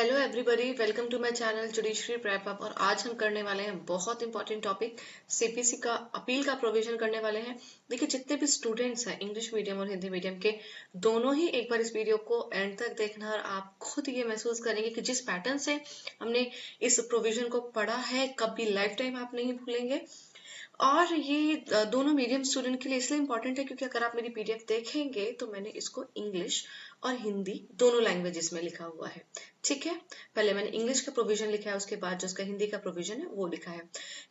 Hello everybody, welcome to my channel judiciary prep up. और आज हम करने वाले हैं बहुत इंपॉर्टेंट टॉपिक सीपीसी का अपील का प्रोविजन करने वाले हैं। देखिए, जितने भी स्टूडेंट्स हैं इंग्लिश मीडियम और हिंदी मीडियम के, दोनों ही एक बार इस वीडियो को एंड तक देखना और आप खुद ये महसूस करेंगे कि जिस पैटर्न से हमने इस प्रोविजन को पढ़ा है कभी लाइफ टाइम आप नहीं भूलेंगे। और ये दोनों मीडियम स्टूडेंट के लिए इसलिए इम्पोर्टेंट है क्योंकि अगर आप मेरी पीडीएफ देखेंगे तो मैंने इसको इंग्लिश और हिंदी दोनों लैंग्वेजेस में लिखा हुआ है। ठीक है, पहले मैंने इंग्लिश का प्रोविजन लिखा है, उसके बाद जो उसका हिंदी का प्रोविजन है वो लिखा है,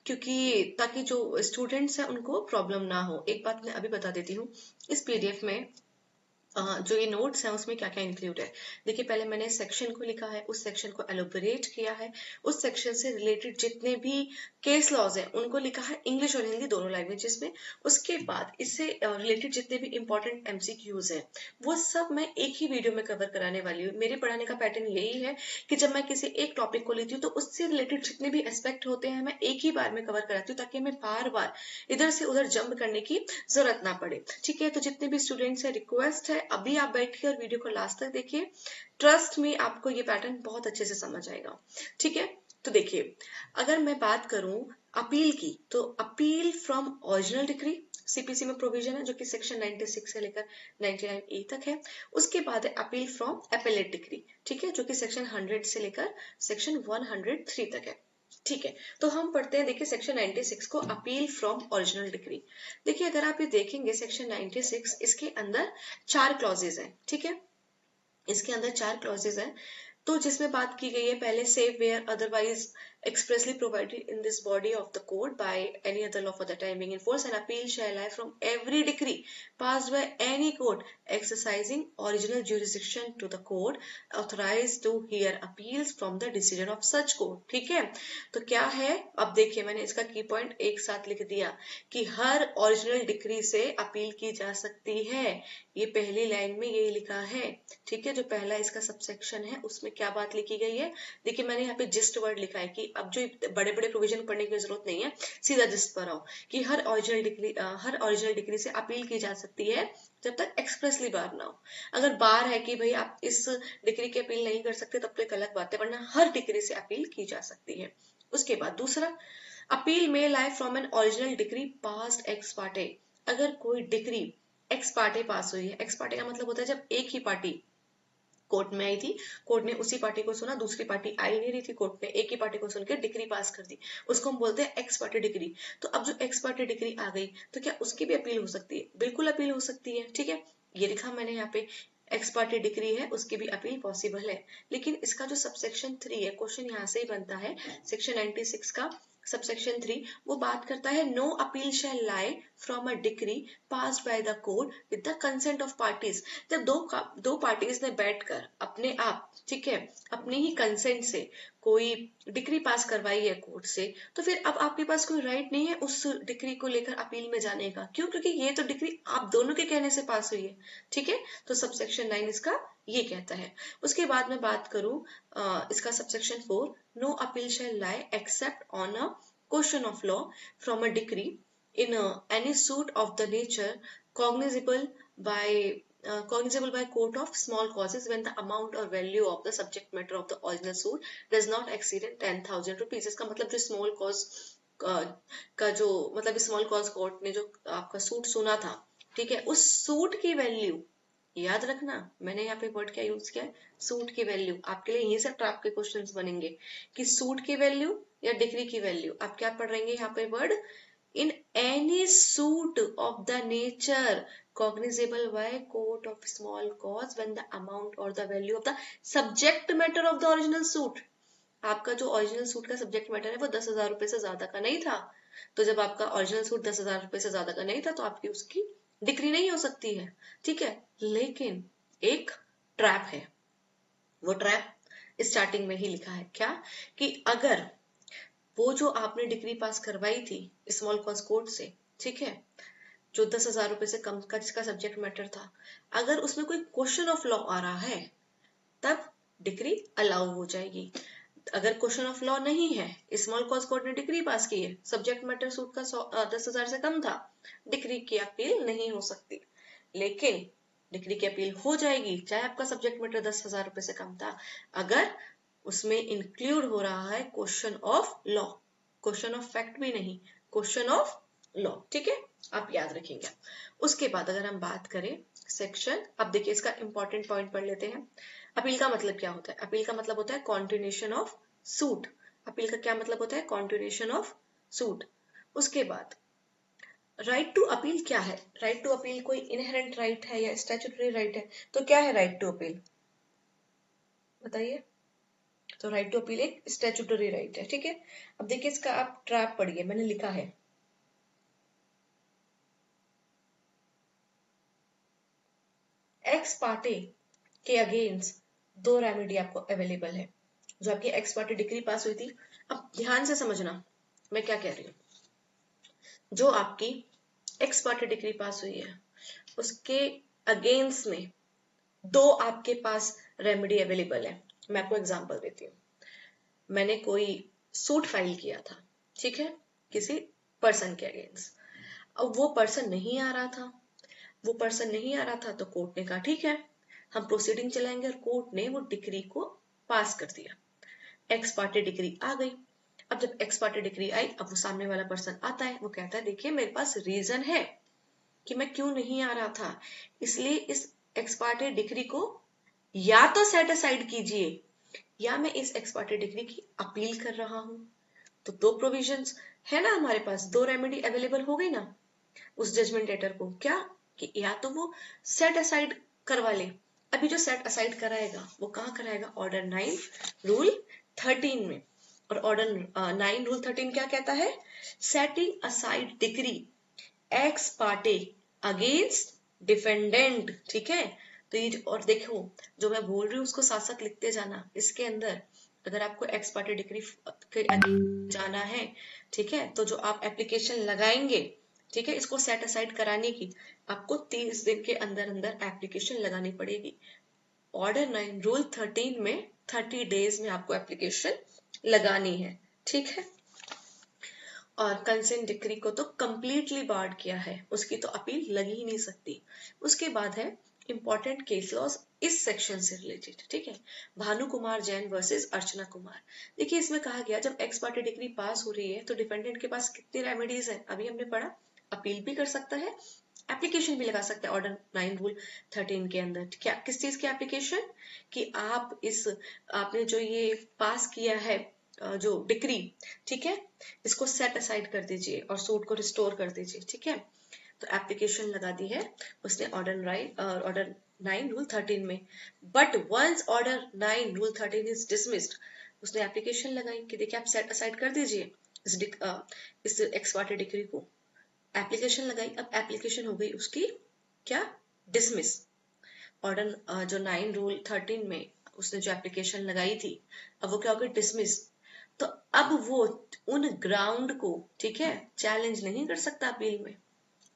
क्योंकि ताकि जो स्टूडेंट्स हैं उनको प्रॉब्लम ना हो। एक बात मैं अभी बता देती हूँ, इस पीडीएफ में जो ये नोट्स हैं उसमें क्या क्या इंक्लूड है। देखिए, पहले मैंने सेक्शन को लिखा है, उस सेक्शन को एलोबरेट किया है, उस सेक्शन से रिलेटेड जितने भी केस लॉज हैं उनको लिखा है इंग्लिश और हिंदी दोनों लैंग्वेजेस में। उसके बाद इससे रिलेटेड जितने भी इंपॉर्टेंट एमसीक्यूज हैं वो सब मैं एक ही वीडियो में कवर कराने वाली हूँ। मेरे पढ़ाने का पैटर्न यही है कि जब मैं किसी एक टॉपिक को लेती हूँ तो उससे रिलेटेड जितने भी एस्पेक्ट होते हैं मैं एक ही बार में कवर कराती हूँ, ताकि हमें बार बार इधर से उधर जंप करने की जरूरत ना पड़े। ठीक है, तो जितने भी स्टूडेंट्स हैं, रिक्वेस्ट है अभी आप बैठिए और वीडियो को लास्ट तक देखिए। ट्रस्ट में आपको ये पैटर्न बहुत अच्छे से समझ आएगा। ठीक है, तो देखिए, अगर मैं बात करूं अपील की, तो appeal from original degree CPC में प्रोविजन है जो कि सेक्शन 96 से लेकर 99A तक है। उसके बाद है अपील फ्रॉम एपेलेट डिग्री, ठीक है, जो कि सेक्शन 100 से लेकर सेक्शन 103 तक है। ठीक है, तो हम पढ़ते हैं। देखिए, सेक्शन 96 को अपील फ्रॉम ओरिजिनल डिग्री। देखिए, अगर आप ये देखेंगे सेक्शन 96 इसके अंदर 4 क्लॉजेज हैं। ठीक है, इसके अंदर 4 क्लॉजेज हैं। तो जिसमें बात की गई है पहले, save where otherwise expressly provided in this body of the code by any other law for the time being in force, an appeal shall lie from every decree passed by any court exercising original jurisdiction to the court authorized to hear appeals from the decision of such court। ठीक है, तो क्या है, अब देखिए मैंने इसका की पॉइंट एक साथ लिख दिया कि हर ओरिजिनल डिक्री से अपील की जा सकती है। ये पहली लाइन में यही लिखा है। ठीक है, जो पहला इसका सबसेक्शन है उसमें क्या बात लिखी गई है, देखिए मैंने यहाँ पे जिस्ट वर्ड लिखा है कि अब जो बड़े बड़े प्रोविजन पढ़ने की जरूरत नहीं है, सीधा जिस्ट पर आओ कि हर ओरिजिनल डिग्री से अपील की जा सकती है जब तक एक्सप्रेसली बार ना हो। अगर बार है कि भाई आप इस डिग्री की अपील नहीं कर सकते तब तो एक अलग बात है, वरना हर डिग्री से अपील की जा सकती है। उसके बाद दूसरा, appeal may lie from an original degree passed x Partey. अगर कोई डिग्री एक्स पार्टे पास हुई है, एक्स पार्टे का मतलब होता है जब एक ही पार्टी कोर्ट में आई थी, कोर्ट ने उसी पार्टी को सुना, दूसरी पार्टी आई नहीं रही थी, कोर्ट ने एक ही पार्टी को सुनकर डिग्री पास कर दी, उसको हम बोलते हैं एक्स पार्टी डिग्री। तो अब जो एक्स पार्टी डिग्री आ गई तो क्या उसकी भी अपील हो सकती है? बिल्कुल अपील हो सकती है। ठीक है, ये लिखा मैंने यहाँ पे, एक्स पार्टी डिग्री है उसकी भी अपील पॉसिबल है। लेकिन इसका जो सबसेक्शन 3 है, क्वेश्चन यहाँ से ही बनता है, सेक्शन 96 का सबसेक्शन 3 वो बात करता है no appeal shall lie from a decree passed by the court with the consent of parties. जब दो पार्टीज ने बैठकर अपने आप, ठीक है, अपने ही कंसेंट से कोई डिग्री पास करवाई है कोर्ट से, तो फिर अब आपके पास कोई राइट नहीं है उस डिग्री को लेकर अपील में जाने का। क्यों? क्योंकि ये तो डिग्री आप दोनों के कहने से पास हुई है। ठीक है, तो सबसेक्शन 9 इसका ये कहता है। उसके बाद में बात करूं इसका subsection 4, no appeal shall lie except on a question of law from a decree in any suit of the nature cognizable by court of small causes when the amount or value of the subject matter of the original suit does not exceed 10,000 rupees। इसका मतलब जो small cause का जो मतलब small cause court ने जो आपका suit सुना था, ठीक है, उस सूट की वैल्यू, याद रखना मैंने यहाँ पे वर्ड क्या यूज किया है, सूट की वैल्यू। आपके लिए यही से ट्रैप के क्वेश्चंस बनेंगे कि सूट की वैल्यू या डिग्री की वैल्यू। आप क्या पढ़ रहेंगे यहाँ पे word, in any suit of the nature cognizable by court of small cause when the amount or the value of the subject matter of the original suit। आपका जो ओरिजिनल सूट का सब्जेक्ट मैटर है वो 10,000 रुपए से ज्यादा का नहीं था। तो जब आपका ओरिजिनल सूट 10,000 रुपए से ज्यादा का नहीं था तो आपकी उसकी डिग्री नहीं हो सकती है। ठीक है, लेकिन एक ट्रैप है, वो ट्रैप स्टार्टिंग में ही लिखा है क्या, कि अगर वो जो आपने डिग्री पास करवाई थी स्मॉल कॉज कोर्ट से, ठीक है, जो 10,000 रुपए से कम का जिसका सब्जेक्ट मैटर था, अगर उसमें कोई क्वेश्चन ऑफ लॉ आ रहा है तब डिग्री अलाउ हो जाएगी। अगर क्वेश्चन ऑफ लॉ नहीं है, स्मॉल कॉज कोर्ट ने डिग्री पास की है, सब्जेक्ट मैटर सूट का 10,000 से कम था, डिग्री की अपील नहीं हो सकती। लेकिन डिग्री की अपील हो जाएगी चाहे आपका सब्जेक्ट मैटर 10,000 रुपए से कम था, अगर उसमें इंक्लूड हो रहा है question of law, question of fact भी नहीं, क्वेश्चन ऑफ लॉ। ठीक है, आप याद रखेंगे। उसके बाद अगर हम बात करें सेक्शन, अब देखिए इसका इंपॉर्टेंट पॉइंट पढ़ लेते हैं। अपील का मतलब क्या होता है? अपील का मतलब होता है कॉन्टिन्यूशन ऑफ सूट। अपील का क्या मतलब होता है? Continuation of suit. उसके बाद राइट टू अपील क्या है? राइट टू अपील कोई इनहेरेंट राइट है या स्टैट्यूटरी राइट है? तो क्या है राइट टू अपील, बताइए। तो राइट टू अपील एक स्टैट्यूटरी राइट है। ठीक है, अब देखिए इसका आप ट्रैप पढ़िए, मैंने लिखा है एक्स पार्टी के अगेंस्ट दो रेमेडी आपको अवेलेबल है। जो आपकी एक्स पार्टी डिग्री पास हुई थी, अब ध्यान से समझना मैं क्या कह रही हूँ। जो आपकी एक्स पार्टी डिग्री पास हुई है उसके अगेंस्ट में दो आपके पास रेमेडी अवेलेबल है। मैं आपको एग्जांपल देती हूँ। मैंने कोई सूट फाइल किया था, ठीक है, किसी पर्सन के अगेंस्ट। अब वो पर्सन नहीं आ रहा था, वो पर्सन नहीं आ रहा था तो कोर्ट ने कहा ठीक है हम प्रोसीडिंग चलाएंगे, और कोर्ट ने वो डिग्री को पास कर दिया, एक्स पार्टी डिग्री आ गई। अब जब एक्स पार्टी डिग्री आई, अब वो सामने वाला पर्सन आता है, वो कहता है देखिए मेरे पास रीजन है कि मैं क्यों नहीं आ रहा था, इसलिए इस एक्स पार्टी डिग्री को या तो सेट असाइड कीजिए या मैं इस एक्स पार्टी डिग्री की अपील कर रहा हूं। तो दो प्रोविजंस है ना हमारे पास, दो रेमेडी अवेलेबल हो गई ना उस जजमेंट लेटर को, क्या कि या तो वो सेट असाइड करवा ले। अभी जो सेट असाइड कराएगा वो कहाँ कराएगा? ऑर्डर 9 रूल 13 में। और ऑर्डर 9 रूल 13 क्या कहता है? Setting aside degree x party against defendant. ठीक है, तो ये और देखो जो मैं बोल रही हूँ उसको साथ साथ लिखते जाना। इसके अंदर अगर आपको एक्स पार्टी डिग्री जाना है, ठीक है, तो जो आप एप्लीकेशन लगाएंगे, ठीक है, इसको सेट असाइड कराने की आपको 30 दिन के अंदर अंदर एप्लीकेशन लगानी पड़ेगी। ऑर्डर 9 रूल 13 में 30 डेज में आपको एप्लीकेशन लगानी है। ठीक है, और कंसेंट डिक्री को तो कंप्लीटली बार्ड किया है, उसकी तो अपील लग ही नहीं सकती। उसके बाद है इंपॉर्टेंट केस लॉज इस सेक्शन से रिलेटेड। ठीक है, भानु कुमार जैन वर्सेस अर्चना कुमार। देखिए इसमें कहा गया जब एक्स पार्टी डिग्री पास हो रही है तो डिफेंडेंट के पास कितनी रेमेडीज है? अभी हमने पढ़ा, अपील भी कर सकता है, एप्लीकेशन भी लगा सकता है ऑर्डर 9 रूल 13 के अंदर। क्या किस चीज की एप्लीकेशन? कि आप इस आपने जो ये पास किया है जो डिग्री, ठीक है, इसको सेट असाइड कर दीजिए और सूट को रिस्टोर कर दीजिए। ठीक है, तो एप्लीकेशन लगा दी है उसने ऑर्डर 9 रूल 13 में। But once order 9 rule 13 is dismissed, उसने एप्लीकेशन लगाई कि देखिए आप सेट असाइड कर दीजिए इस एक्स पार्टी डिग्री को। एप्लीकेशन लगाई, अब एप्लीकेशन हो गई उसकी क्या? डिसमिस। ऑर्डर जो 9 रूल 13 में उसने जो एप्लीकेशन लगाई थी, अब वो क्या हो गई? डिसमिस। तो अब वो उन ग्राउंड को, ठीक है, चैलेंज नहीं कर सकता अपील में।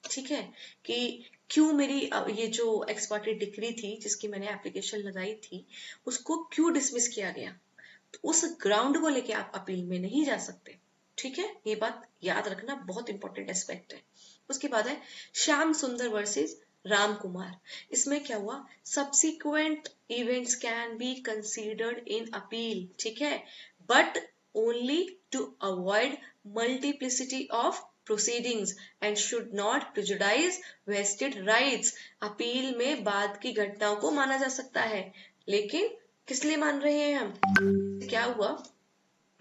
ठीक है, कि क्यों मेरी ये जो एक्स पार्टी डिग्री थी जिसकी मैंने एप्लीकेशन लगाई थी उसको क्यों डिसमिस किया गया, तो उस ग्राउंड को लेके आप अपील में नहीं जा सकते। ठीक है, ये बात याद रखना, बहुत इंपॉर्टेंट एस्पेक्ट है। उसके बाद है श्याम सुंदर वर्सेस राम कुमार। इसमें क्या हुआ? Subsequent events can be considered in appeal, ठीक है, but only to avoid multiplicity of proceedings and should not prejudice vested rights। अपील में बाद की घटनाओं को माना जा सकता है, लेकिन किस लिए मान रहे हैं हम? क्या हुआ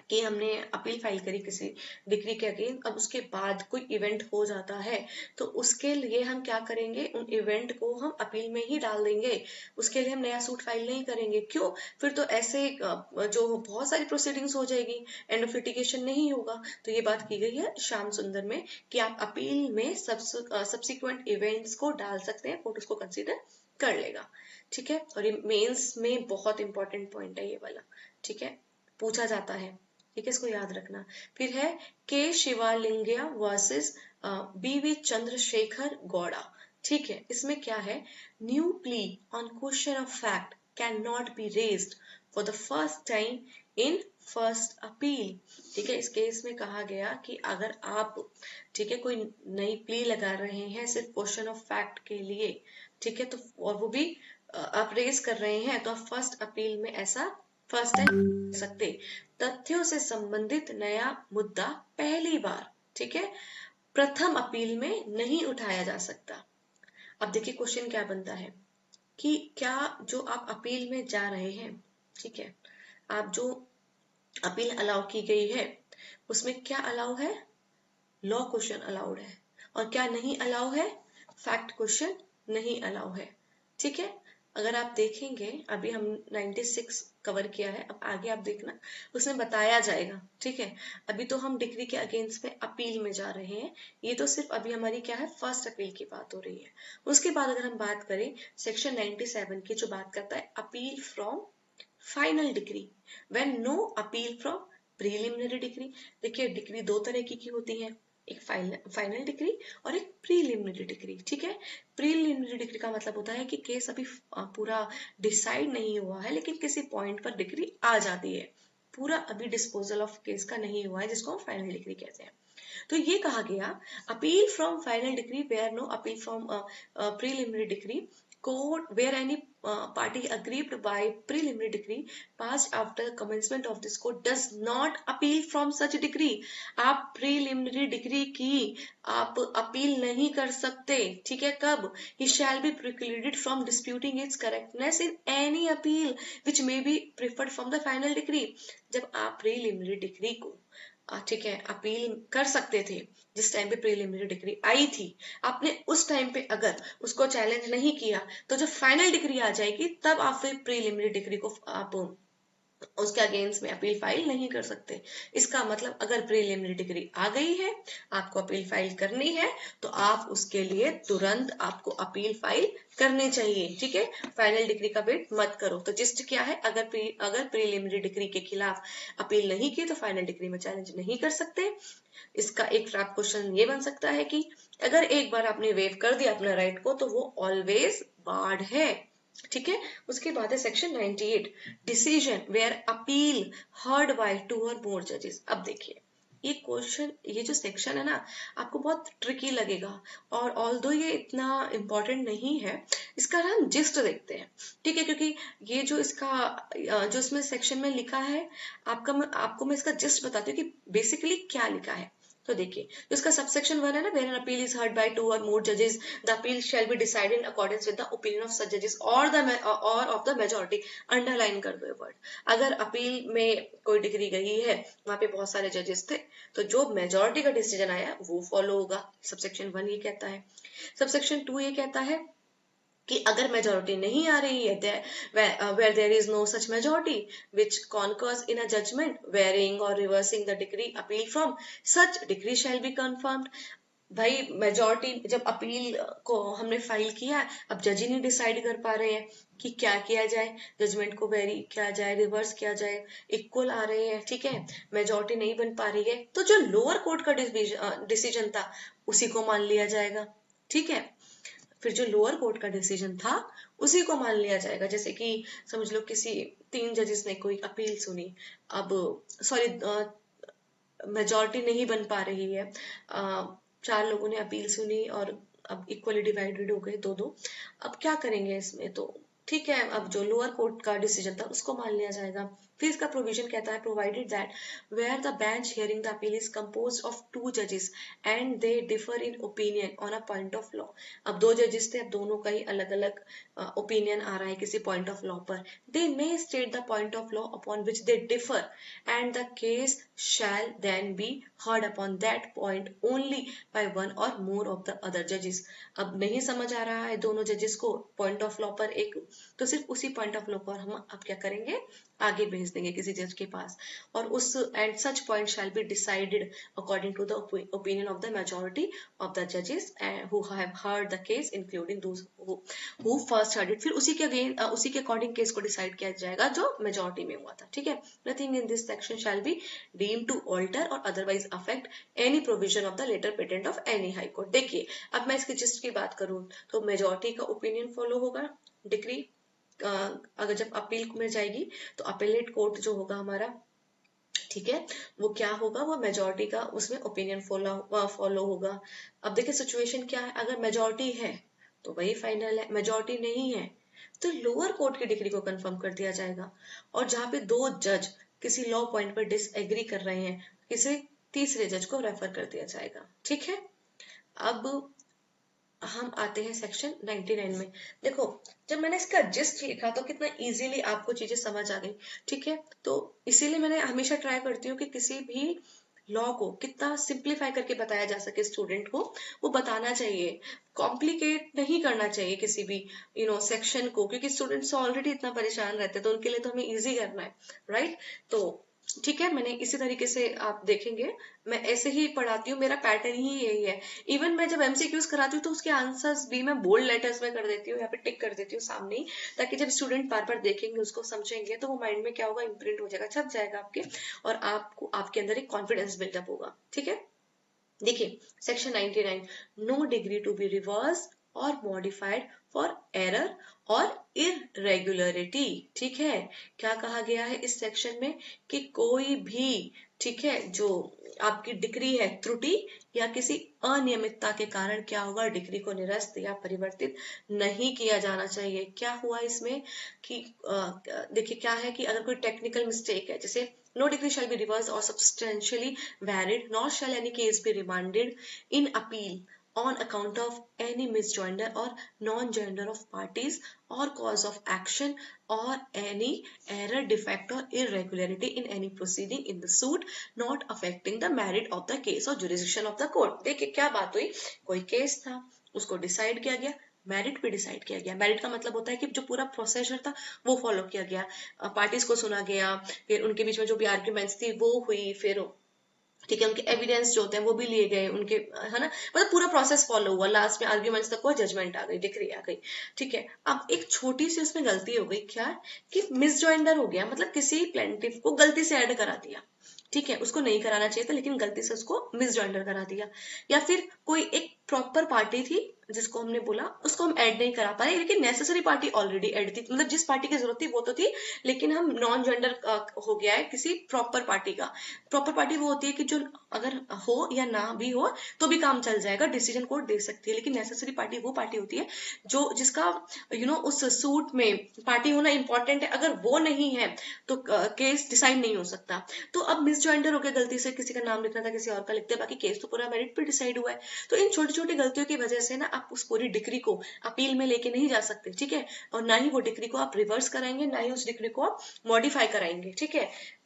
कि हमने अपील फाइल करी किसी डिग्री के अगेंस्ट, अब उसके बाद कोई इवेंट हो जाता है तो उसके लिए हम क्या करेंगे? उन इवेंट को हम अपील में ही डाल देंगे, उसके लिए हम नया सूट फाइल नहीं करेंगे। क्यों? फिर तो ऐसे जो बहुत सारी प्रोसीडिंग्स हो जाएगी, एंड ऑफ लिटिगेशन नहीं होगा। तो ये बात की गई है श्याम सुंदर में कि आप अपील में सब्सिक्वेंट इवेंट्स को डाल सकते हैं, कोर्ट उसको कंसिडर कर लेगा। ठीक है, और ये मेंस में बहुत इंपॉर्टेंट पॉइंट है ये वाला। ठीक है, पूछा जाता है, ठीक है, इसको याद रखना। फिर है के शिवालिंगया वर्सेस बीवी चंद्रशेखर गौड़ा। ठीक है, इसमें क्या है? New plea on question of fact can not be raised for the first time in first appeal. ठीक है, इस केस में कहा गया कि अगर आप, ठीक है, कोई नई प्ली लगा रहे हैं सिर्फ क्वेश्चन ऑफ फैक्ट के लिए, ठीक है, तो और वो भी आप रेज कर रहे हैं, तो आप फर्स्ट अपील में ऐसा फर्स्ट टाइम सकते, तथ्यों से संबंधित नया मुद्दा पहली बार, ठीक है, प्रथम अपील में नहीं उठाया जा सकता। अब देखिए क्वेश्चन क्या बनता है कि क्या जो आप अपील में जा रहे हैं, ठीक है, आप जो अपील अलाउ की गई है उसमें क्या अलाउ है, लॉ क्वेश्चन अलाउड है, और क्या नहीं अलाउ है, फैक्ट क्वेश्चन नहीं अलाउ है, ठीक है। अगर आप देखेंगे अभी हम 96 कवर किया है, अब आगे आप देखना उसमें बताया जाएगा, ठीक है। अभी तो हम डिग्री के अगेंस्ट में अपील में जा रहे हैं, ये तो सिर्फ अभी हमारी क्या है, फर्स्ट अपील की बात हो रही है। उसके बाद अगर हम बात करें सेक्शन 97 की, जो बात करता है appeal from final decree when no appeal from preliminary decree. देखिए डिग्री दो तरह की होती है, एक फाइनल डिग्री और एक प्रीलिमिनरी डिग्री, ठीक है। प्रीलिमिनरी डिग्री का मतलब होता है कि केस अभी पूरा डिसाइड नहीं हुआ है, लेकिन किसी पॉइंट पर डिग्री आ जाती है, पूरा अभी डिस्पोजल ऑफ केस का नहीं हुआ है, जिसको हम फाइनल डिग्री कहते हैं। तो ये कहा गया appeal from final decree where no appeal from preliminary decree court where any party aggrieved by preliminary degree passed after commencement of this court does not appeal from such degree। आप preliminary degree की आप appeal नहीं कर सकते, ठीक है। कब, he shall be precluded from disputing its correctness in any appeal which may be preferred from the final degree। जब आप preliminary degree को ठीक है अपील कर सकते थे, जिस टाइम पे प्रीलिमिनरी डिग्री आई थी, आपने उस टाइम पे अगर उसको चैलेंज नहीं किया, तो जब फाइनल डिग्री आ जाएगी तब आप फिर प्रीलिमिनरी डिग्री को आप उसके अगेंस्ट में अपील फाइल नहीं कर सकते। इसका मतलब अगर प्रीलिमिनरी डिग्री आ गई है, आपको अपील फाइल करनी है, तो आप उसके लिए तुरंत आपको अपील फाइल करनी चाहिए, ठीक है। फाइनल डिग्री का वेट मत करो। तो जिस्ट क्या है, अगर प्रीलिमिनरी डिग्री के खिलाफ अपील नहीं की तो फाइनल डिग्री में चैलेंज नहीं कर सकते। इसका एक ट्रैप क्वेश्चन ये बन सकता है कि अगर एक बार आपने वेव कर दिया अपना राइट को, तो वो ऑलवेज बार्ड है, ठीक है। उसके बाद है section 98 decision where appeal heard by 2 or मोर जजेस। अब देखिए ये क्वेश्चन, ये जो सेक्शन है ना, आपको बहुत ट्रिकी लगेगा, और ऑल्दो ये इतना इम्पोर्टेंट नहीं है, इसका हम जिस्ट देखते हैं, ठीक है। क्योंकि ये जो इसका जो इसमें सेक्शन में लिखा है, आपको मैं इसका जिस्ट बताती हूँ कि बेसिकली क्या लिखा है। तो देखिए इसका सबसेक्शन 1 है ना, where an appeal is heard by 2 or मोर जजेस the appeal shall be decided in accordance with the opinion of such जजेस और ऑफ द मेजॉरिटी। अंडरलाइन कर दो वर्ड। अगर अपील में कोई डिग्री गई है, वहां पे बहुत सारे जजेस थे, तो जो मेजॉरिटी का डिसीजन आया वो फॉलो होगा। सबसेक्शन 1 ये कहता है। सबसेक्शन 2 ये कहता है कि अगर मेजोरिटी नहीं आ रही है, where there is no such majority which concurs in a judgment varying or reversing the degree appeal from, such degree shall be confirmed। भाई मेजोरिटी, जब अपील को हमने फाइल किया, अब जज ही नहीं डिसाइड कर पा रहे हैं कि क्या किया जाए, जजमेंट को वेरी किया जाए, रिवर्स किया जाए, इक्वल आ रहे हैं, ठीक है, मेजोरिटी नहीं बन पा रही है, तो जो लोअर कोर्ट का डिसीजन था उसी को मान लिया जाएगा, ठीक है। फिर जो लोअर कोर्ट का डिसीजन था उसी को मान लिया जाएगा। जैसे कि समझ लो किसी 3 जजेस ने कोई अपील सुनी, अब सॉरी मेजॉरिटी नहीं बन पा रही है, 4 लोगों ने अपील सुनी और अब इक्वली डिवाइडेड हो गए 2-2। अब क्या करेंगे इसमें, तो ठीक है, अब जो लोअर कोर्ट का डिसीजन था उसको मान लिया जाएगा। फिर इसका प्रोविजन कहता है provided that where the bench hearing the appeal is composed of 2 जजेस and they differ in opinion on a point of law. अब 2 जजेस थे, अब दोनों का ही अलग अलग ओपिनियन आ रहा है किसी पॉइंट ऑफ लॉ पर, they may state the point of law upon which they differ and the case shall then be heard upon that point only by one or more of the other judges। अब नहीं समझ आ रहा है दोनों जजेस को point of law पर एक, तो सिर्फ उसी पॉइंट ऑफ लॉ पर हम अब क्या करेंगे, आगे भेज देंगे किसी जज के पास, और उस and such point shall be decided according to the opinion of the majority of the जजेस who have heard the case including those who first heard it. फिर उसी के अकॉर्डिंग केस को डिसाइड किया जाएगा जो मेजॉरिटी में हुआ था, ठीक है। Nothing in this section shall be deemed to alter or otherwise affect any provision of the later patent of any high court। देखिए अब मैं इसके जिस्ट की बात करूं तो मेजॉरिटी का ओपिनियन फॉलो होगा, डिग्री अगर जब अपील में जाएगी तो अपीलेट कोर्ट जो होगा हमारा, ठीक है, वो क्या होगा, वो मेजॉरिटी का उसमें ओपिनियन फॉलो होगा। अब देखिए सिचुएशन क्या है, अगर मेजॉरिटी है तो वही फाइनल है, मेजॉरिटी नहीं है तो लोअर कोर्ट की डिग्री को कंफर्म कर दिया जाएगा। और जहां पे दो जज किसी लॉ पॉइंट पर डिसएग्री कर रहे हैं, किसी तीसरे जज को रेफर कर दिया जाएगा। ठीक है, अब हम आते हैं सेक्शन 99 में। देखो, जब मैंने इसका जिस्ट लिखा तो कितना इजीली आपको चीजें समझ आ गई। ठीक है, तो इसीलिए मैंने हमेशा ट्राई करती हूँ कि किसी भी लॉ को कितना सिंप्लीफाई करके बताया जा सके स्टूडेंट को, वो बताना चाहिए। कॉम्प्लिकेट नहीं करना चाहिए किसी भी सेक्शन को, क्योंकि स्टूडेंट्स ऑलरेडी इतना परेशान रहते हैं, तो उनके लिए तो हमें इजी करना है, राइट। तो ठीक है, मैंने इसी तरीके से आप देखेंगे मैं ऐसे ही पढ़ाती हूँ, मेरा पैटर्न ही यही है। इवन मैं जब एमसीक्यूज कराती हूँ तो उसके आंसर्स भी मैं बोल्ड लेटर्स में कर देती हूँ, यहाँ पे टिक कर देती हूँ सामने ही, ताकि जब स्टूडेंट बार बार देखेंगे उसको समझेंगे तो वो माइंड में क्या होगा, इम्प्रिंट हो जाएगा, छप जाएगा आपके, और आपको आपके अंदर एक कॉन्फिडेंस बिल्डअप होगा। ठीक है, देखिए section 99, no decree to be reverse और मॉडिफाइड फॉर एरर और इरेगुलरिटी। ठीक है, क्या कहा गया है इस सेक्शन में कि कोई भी, ठीक है, जो आपकी डिग्री है, त्रुटि या किसी अनियमितता के कारण क्या होगा, डिग्री को निरस्त या परिवर्तित नहीं किया जाना चाहिए। क्या हुआ इसमें कि देखिए क्या है कि अगर कोई टेक्निकल मिस्टेक है, जैसे no degree shall be reversed or substantially varied, nor shall any case be remanded in appeal on account of any misjoinder or non-joinder of parties or cause of action or any error, defect or irregularity in any proceeding in the suit not affecting the merit of the case or jurisdiction of the court। देखिए क्या बात हुई, कोई case था, उसको decide किया गया, merit पे डिसाइड किया गया। मेरिट का मतलब होता है कि जो पूरा प्रोसीजर था वो फॉलो किया गया, पार्टीज को सुना गया, फिर उनके बीच में जो भी आर्ग्यूमेंट्स थी वो हुई, फिर ठीक है उनके एविडेंस जो होते हैं वो भी लिए गए उनके, है ना, मतलब पूरा प्रोसेस फॉलो हुआ, लास्ट में आर्ग्यूमेंट्स तक हुआ, जजमेंट आ गई, डिक्री आ गई। ठीक है, अब एक छोटी सी उसमें गलती हो गई, क्या कि मिसजॉइंडर हो गया, मतलब किसी प्लेंटिफ को गलती से ऐड करा दिया। ठीक है, उसको नहीं कराना चाहिए था लेकिन गलती से उसको मिसजॉइंडर करा दिया। या फिर कोई एक प्रॉपर पार्टी थी जिसको हमने बोला उसको हम ऐड नहीं करा पाए, लेकिन नेसेसरी पार्टी ऑलरेडी ऐड थी, मतलब जिस पार्टी की जरूरत थी वो तो थी, लेकिन हम नॉन जेंडर हो गया है किसी प्रॉपर पार्टी का। प्रॉपर पार्टी वो होती है कि जो अगर हो या ना भी हो तो भी काम चल जाएगा, डिसीजन कोर्ट दे सकती है, लेकिन नेसेसरी पार्टी वो पार्टी होती है जो जिसका उस सूट में पार्टी होना इंपॉर्टेंट है, अगर वो नहीं है तो केस डिसाइड नहीं हो सकता। तो अब मिसजॉइंडर हो गया, गलती से किसी का नाम लिखना था किसी और का लिखते, बाकी केस तो पूरा मेरिट पे डिसाइड हुआ है। तो इन छोटी छोटी गलतियों की वजह से ना आप उस पूरी डिग्री को अपील में लेके नहीं जा सकते। ठीक है, और ना ही वो डिग्री को आप रिवर्स कराएंगे, ना ही उस डिग्री को आप मॉडिफाई कराएंगे। ठीक है,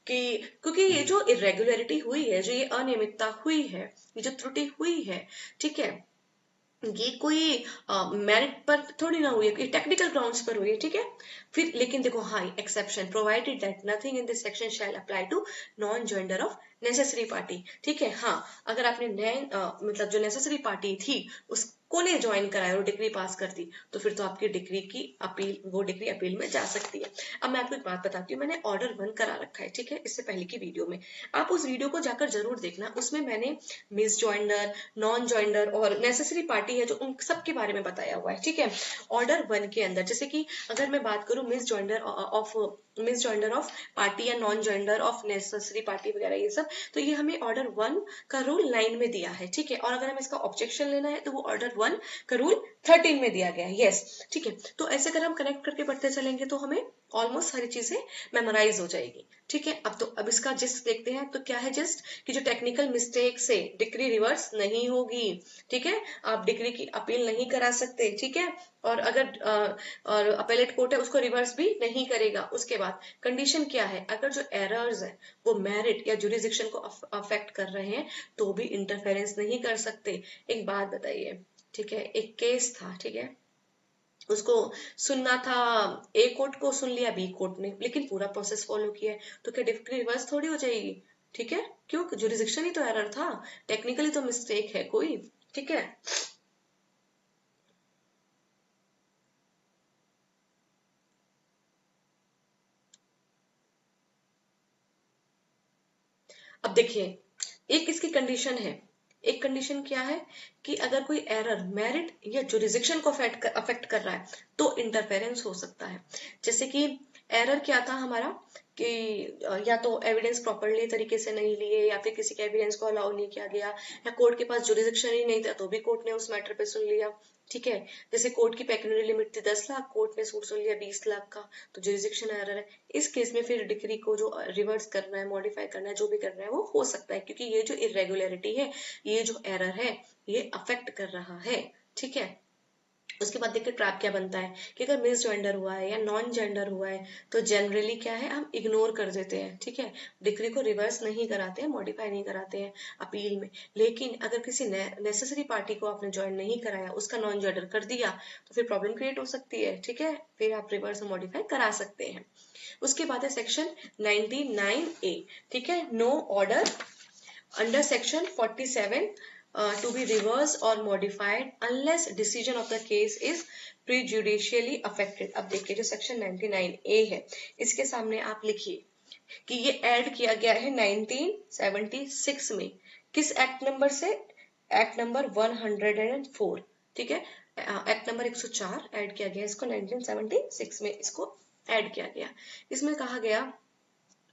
कि क्योंकि ये जो इरेगुलरिटी हुई है, जो ये अनियमितता हुई है, ये जो त्रुटि हुई है, ठीक है, ये कोई मेरिट पर थोड़ी ना हुई है, टेक्निकल ग्राउंड्स पर हुई है। ठीक है, फिर लेकिन देखो, हाँ, exception provided that nothing in this section shall apply to non joinder of necessary party. ठीक है, हाँ, अगर आपने मतलब जो नेसेसरी पार्टी थी उसको ने ज्वाइन कराया और डिग्री पास कर दी, तो फिर तो आपकी डिग्री की अपील, वो डिग्री अपील में जा सकती है। अब मैं आपको एक बात बताती हूँ, मैंने ऑर्डर 1 करा रखा है, ठीक है, इससे पहले की वीडियो में, आप उस वीडियो को जाकर जरूर देखना, उसमें मैंने मिस जॉइंडर, नॉन जॉइंडर और नेसेसरी पार्टी है जो उन सब के बारे में बताया हुआ है। ठीक है, ऑर्डर 1 के अंदर, जैसे कि अगर मैं बात करूं मिस जॉइंडर ऑफ पार्टी या non joinder of necessary party वगैरह ये सब, तो ये हमें ऑर्डर 1 का रूल 9 में दिया है। ठीक है, और अगर हमें इसका ऑब्जेक्शन लेना है तो वो ऑर्डर 1 का रूल 13 में दिया गया है। यस, ठीक है, तो ऐसे अगर हम कनेक्ट करके पढ़ते चलेंगे तो हमें ऑलमोस्ट सारी चीजें मेमोराइज हो जाएगी। ठीक है, अब इसका जिस्ट देखते हैं। तो क्या है जिस्ट, कि जो टेक्निकल मिस्टेक से डिग्री रिवर्स नहीं होगी। ठीक है, आप डिग्री की अपील नहीं करा सकते। ठीक है, और अगर और अपेलेट कोर्ट है उसको रिवर्स भी नहीं करेगा। उसके बाद कंडीशन क्या है, अगर जो एरर्स है वो मेरिट या जुरिडिक्शन को अफेक्ट कर रहे हैं तो भी इंटरफेरेंस नहीं कर सकते। एक बात बताइए, ठीक है, एक केस था, ठीक है, उसको सुनना था, ए कोर्ट को सुन लिया बी कोर्ट ने, लेकिन पूरा प्रोसेस फॉलो किया है, तो क्या डिग्री रिवर्स थोड़ी हो जाएगी। ठीक है, क्यों, जुरिडिक्शन ही तो एरर था, टेक्निकली तो मिस्टेक है कोई। ठीक है, अब देखिए, एक इसकी कंडीशन है, एक कंडीशन क्या है कि अगर कोई एरर मेरिट या जुरिडिक्शन को अफेक्ट कर रहा है तो इंटरफेरेंस हो सकता है। जैसे कि एरर क्या था हमारा कि या तो एविडेंस प्रॉपरली तरीके से नहीं लिए, या फिर किसी के एविडेंस को अलाउ नहीं किया गया, या कोर्ट के पास जुरिडिक्शन ही नहीं था तो भी कोर्ट ने उस मैटर पे सुन लिया। ठीक है। जैसे कोर्ट की पेक्यूनियरी लिमिट थी 10 लाख, कोर्ट ने सूट सुन लिया 20 लाख का, तो जुरिसडिक्शन एरर है। इस केस में फिर डिक्री को जो रिवर्स करना है, मॉडिफाई करना है, जो भी करना है वो हो सकता है, क्योंकि ये जो इरेगुलरिटी है, ये जो एरर है, ये अफेक्ट कर रहा है। ठीक है। उसके बाद देखिए ट्रैप क्या बनता है कि अगर मिस जेंडर हुआ है या नॉन जेंडर हुआ है तो जनरली क्या है, हम इग्नोर कर देते हैं। ठीक है। डिक्री को रिवर्स नहीं कराते हैं, मॉडिफाई नहीं कराते हैं अपील में। लेकिन अगर किसी नेसेसरी पार्टी को आपने ज्वाइन नहीं कराया, उसका नॉन जेंडर कर दिया, तो फिर प्रॉब्लम क्रिएट हो सकती है। ठीक है। फिर आप रिवर्स मॉडिफाई करा सकते हैं। उसके बाद है सेक्शन 99A। ठीक है। No order under section 47 to be reversed or modified unless decision of the case is prejudicially affected। अब देखिए जो सेक्शन 99A है, इसके सामने आप लिखिए कि ये ऐड किया गया है 1976 में। किस एक्ट नंबर से? Act number 104। ठीक है। एक्ट नंबर 104 ऐड किया गया, इसको 1976 में इसको ऐड किया गया। इसमें कहा गया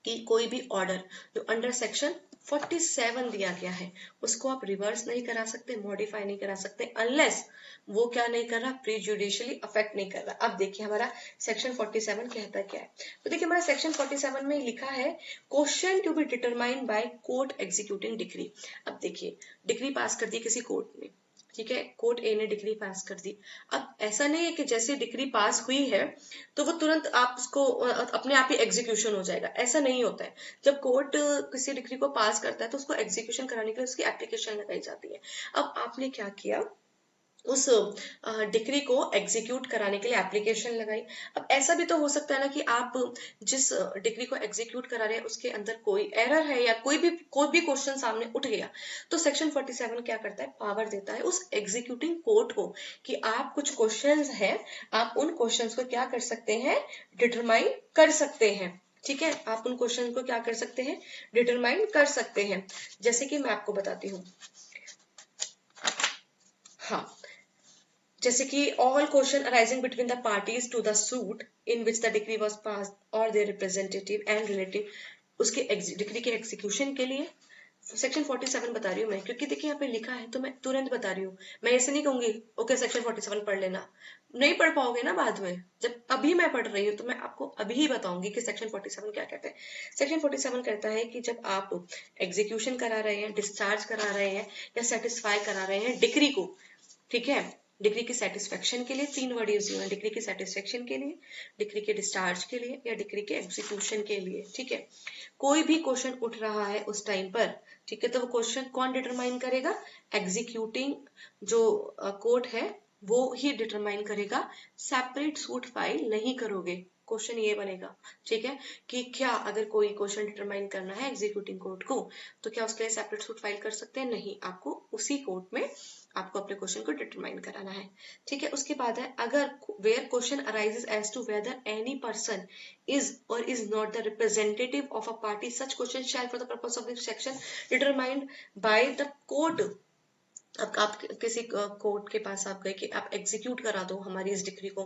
कि कोई भी ऑर्डर जो अंडर सेक्शन 47 दिया गया है, उसको आप रिवर्स नहीं करा सकते, मॉडिफाई नहीं करा सकते, अनलेस वो क्या नहीं कर रहा, प्रीजुडिशियली अफेक्ट नहीं कर रहा। अब देखिए हमारा सेक्शन 47 कहता क्या है। तो देखिए हमारा सेक्शन 47 में लिखा है question to be determined by court executing decree. अब देखिए डिक्री पास कर दी किसी कोर्ट ने, ठीक है, कोर्ट ए ने डिग्री पास कर दी। अब ऐसा नहीं है कि जैसे डिग्री पास हुई है तो वो तुरंत आप उसको अपने आप ही एग्जीक्यूशन हो जाएगा, ऐसा नहीं होता है। जब कोर्ट किसी डिग्री को पास करता है तो उसको एग्जीक्यूशन कराने के लिए उसकी एप्लीकेशन लगाई जाती है। अब आपने क्या किया, उस डिग्री को एग्जीक्यूट कराने के लिए एप्लीकेशन लगाई। अब ऐसा भी तो हो सकता है ना कि आप जिस डिग्री को एग्जीक्यूट करा रहे हैं उसके अंदर कोई एरर है या कोई भी क्वेश्चन सामने उठ गया, तो सेक्शन 47 क्या करता है, पावर देता है उस एग्जीक्यूटिंग कोर्ट को कि आप कुछ क्वेश्चंस हैं, आप उन क्वेश्चंस को क्या कर सकते हैं, डिटरमाइन कर सकते हैं। ठीक है। आप उन क्वेश्चन को क्या कर सकते हैं, डिटरमाइन कर सकते हैं। जैसे कि मैं आपको बताती हूँ, हाँ, जैसे कि all question arising between the parties to the suit in which the decree was passed or their representative and relative, उसके डिग्री के एग्जीक्यूशन के लिए सेक्शन 47 बता रही हूँ मैं, क्योंकि देखिए यहाँ पे लिखा है तो मैं तुरंत बता रही हूँ। मैं ऐसे नहीं कहूंगी ओके सेक्शन 47 पढ़ लेना, नहीं पढ़ पाओगे ना बाद में। जब अभी मैं पढ़ रही हूँ तो मैं आपको अभी ही बताऊंगी कि सेक्शन 47 क्या कहते हैं। सेक्शन 47 कहता है कि जब आप एग्जीक्यूशन करा रहे हैं, डिस्चार्ज करा रहे हैं या सेटिस्फाई करा रहे हैं डिग्री को, ठीक है, डिग्री की सेटिस्फेक्शन के लिए, 3 वर्ड यूज हुए हैं, डिग्री की सेटिस्फेक्शन के लिए, डिग्री के डिस्चार्ज के लिए या डिग्री के एग्जीक्यूशन के लिए। ठीक है। कोई भी क्वेश्चन उठ रहा है उस टाइम पर, ठीक है, तो वो क्वेश्चन कौन डिटरमाइन करेगा, एग्जीक्यूटिंग जो कोर्ट है वो ही डिटरमाइन करेगा। सेपरेट सूट फाइल नहीं करोगे। क्वेश्चन ये बनेगा, ठीक है, कि क्या अगर कोई क्वेश्चन डिटरमाइन करना है एग्जीक्यूटिंग कोर्ट को तो क्या उसके लिए सेपरेट सूट फाइल कर सकते हैं? नहीं, आपको उसी कोर्ट में आपको अपने क्वेश्चन को डिटरमाइन कराना है। ठीक है। उसके बाद है अगर where question arises as to whether any person is or is not the representative of a party, such question shall for the purpose of this section determined by the court। अब आप किसी कोर्ट के पास आप गए कि आप execute करा दो हमारी इस डिग्री को।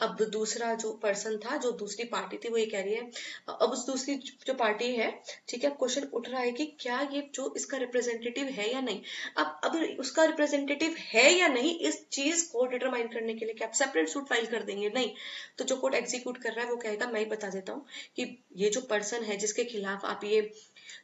अब दूसरा जो पर्सन था, जो दूसरी पार्टी थी, वो ये कह रही है, अब उस दूसरी जो पार्टी है, ठीक है, क्वेश्चन उठ रहा है कि क्या ये जो इसका रिप्रेजेंटेटिव है या नहीं। अब उसका रिप्रेजेंटेटिव है या नहीं, इस चीज को डिटरमाइन करने के लिए क्या आप सेपरेट सूट फाइल कर देंगे? नहीं। तो जो कोर्ट एग्जीक्यूट कर रहा है वो कहेगा, मैं ही बता देता हूँ कि ये जो पर्सन है जिसके खिलाफ आप ये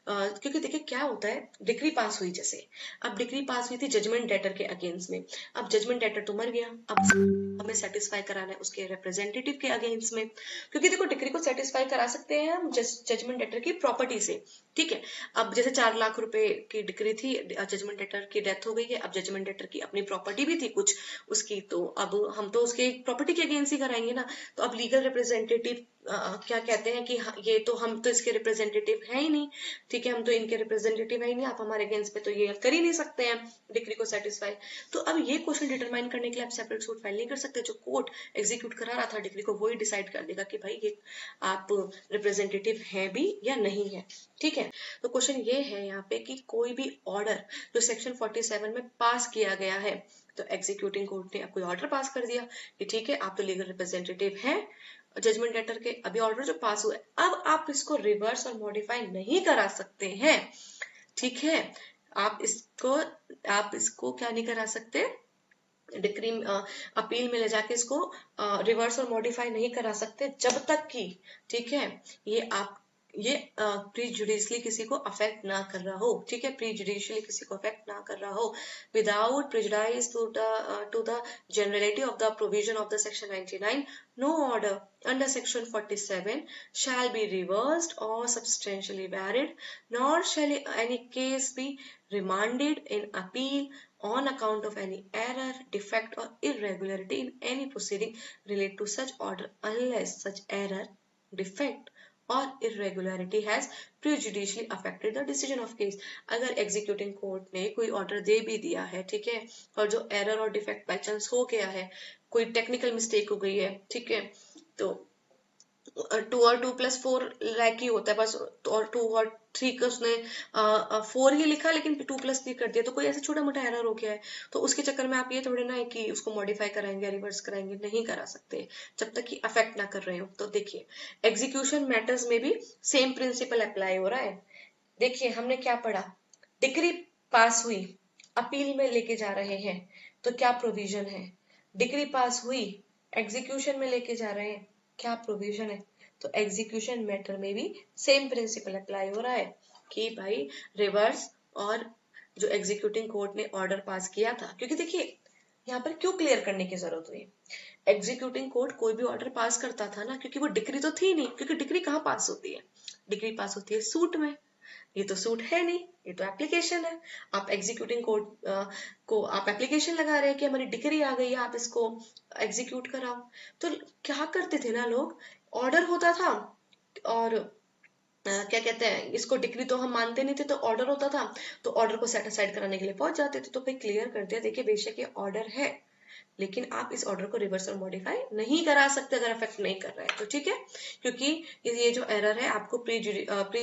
क्योंकि देखिए क्या होता है, डिग्री पास हुई, जैसे अब डिग्री पास हुई थी जजमेंट डेटर के अगेंस्ट में। अब जजमेंट डेटर तो मर गया, अब हमें सेटिस्फाई कराना है उसके रिप्रेजेंटेटिव के अगेंस्ट में, क्योंकि देखो डिग्री को सेटिस्फाई करा सकते हैं हम जजमेंट डेटर की प्रॉपर्टी से। ठीक है। अब जैसे 4 लाख रुपए की डिग्री थी, जजमेंट डेटर की डेथ हो गई है, अब जजमेंट डेटर की अपनी प्रॉपर्टी भी थी कुछ उसकी, तो अब हम तो उसके प्रॉपर्टी के अगेंस्ट ही कराएंगे ना। तो अब लीगल रिप्रेजेंटेटिव क्या कहते हैं कि ये तो हम तो इसके रिप्रेजेंटेटिव है ही नहीं, ठीक है, हम तो इनके रिप्रेजेंटेटिव है ही नहीं, आप हमारे अगेंस्ट में तो ये कर ही नहीं सकते हैं डिग्री को सेटिस्फाई। तो अब ये क्वेश्चन डिटरमाइन करने के लिए आप सेपरेट सूट फाइल नहीं कर सकते। जो कोर्ट एग्जीक्यूट करा रहा था डिग्री को, वो ही डिसाइड कर देगा कि भाई ये आप रिप्रेजेंटेटिव है भी या नहीं है। ठीक है। तो क्वेश्चन ये है यहाँ पे कि कोई भी ऑर्डर जो सेक्शन 47 में पास किया गया है, तो एग्जीक्यूटिंग कोर्ट ने कोई ऑर्डर पास कर दिया कि ठीक है आप तो लीगल रिप्रेजेंटेटिव हैं जजमेंट लेटर के, अभी ऑर्डर जो पास हुआ है, अब आप इसको रिवर्स और मॉडिफाई नहीं करा सकते हैं। ठीक है। आप इसको क्या नहीं करा सकते, डिक्री अपील में ले जाके इसको रिवर्स और मॉडिफाई नहीं करा सकते जब तक कि, ठीक है, ये प्रीजुडिशली किसी को अफेक्ट ना कर रहा हो, ठीक है, प्रीजुडिशली किसी को अफेक्ट ना कर रहा हो, without prejudice to the generality of the provision of the section 99, no order under section 47 shall be reversed or substantially varied, nor shall any case be remanded in appeal on account of any error, defect or irregularity in any proceeding related to such order, unless such error, defect or irregularity has prejudicially affected the decision of case. अगर executing court ने कोई order दे भी दिया है, ठीक है, और जो एरर और डिफेक्ट बाई चांस हो गया है, कोई टेक्निकल मिस्टेक हो गई है, ठीक है, तो 2 और 2+4 लाइक ही होता है बस, और 2 और 3 का उसने 4 ही लिखा लेकिन 2+3 कर दिया, तो कोई ऐसा छोटा मोटा एरर हो गया है, तो उसके चक्कर में आप ये थोड़े ना है कि उसको मॉडिफाई कराएंगे, रिवर्स कराएंगे, नहीं करा सकते जब तक कि अफेक्ट ना कर रहे हो। तो देखिए एग्जीक्यूशन मैटर्स में भी सेम प्रिंसिपल अप्लाई हो रहा है। देखिए हमने क्या पढ़ा, डिक्री पास हुई, अपील में लेके जा रहे हैं, तो क्या प्रोविजन है, डिक्री पास हुई, एग्जीक्यूशन में लेके जा रहे हैं, क्या प्रोविजन है, तो एग्जीक्यूशन मैटर में भी सेम प्रिंसिपल अप्लाई हो रहा है कि भाई रिवर्स और जो एग्जीक्यूटिंग कोर्ट ने ऑर्डर पास किया था, क्योंकि देखिए यहाँ पर क्यों क्लियर करने की जरूरत हुई, एग्जीक्यूटिंग कोर्ट कोई भी ऑर्डर पास करता था ना, क्योंकि वो डिक्री तो थी नहीं, क्योंकि डिक्री कहाँ पास होती है, डिक्री पास होती है सूट में, ये तो सूट है नहीं, ये तो एप्लीकेशन है। आप एग्जीक्यूटिंग कोर्ट को आप एप्लीकेशन लगा रहे हैं कि हमारी डिक्री आ गई है, आप इसको एग्जीक्यूट कराओ। तो क्या करते थे ना लोग, ऑर्डर होता था और क्या कहते हैं, इसको डिक्री तो हम मानते नहीं थे, तो ऑर्डर होता था तो ऑर्डर को सेट असाइड कराने के लिए पहुंच जाते थे, तो भाई क्लियर कर दिया, देखिए बेशक ये ऑर्डर है लेकिन आप इस ऑर्डर को रिवर्स और मॉडिफाई नहीं करा सकते अगर अफेक्ट नहीं कर रहा है तो, ठीक है, क्योंकि ये जो एरर है आपको प्री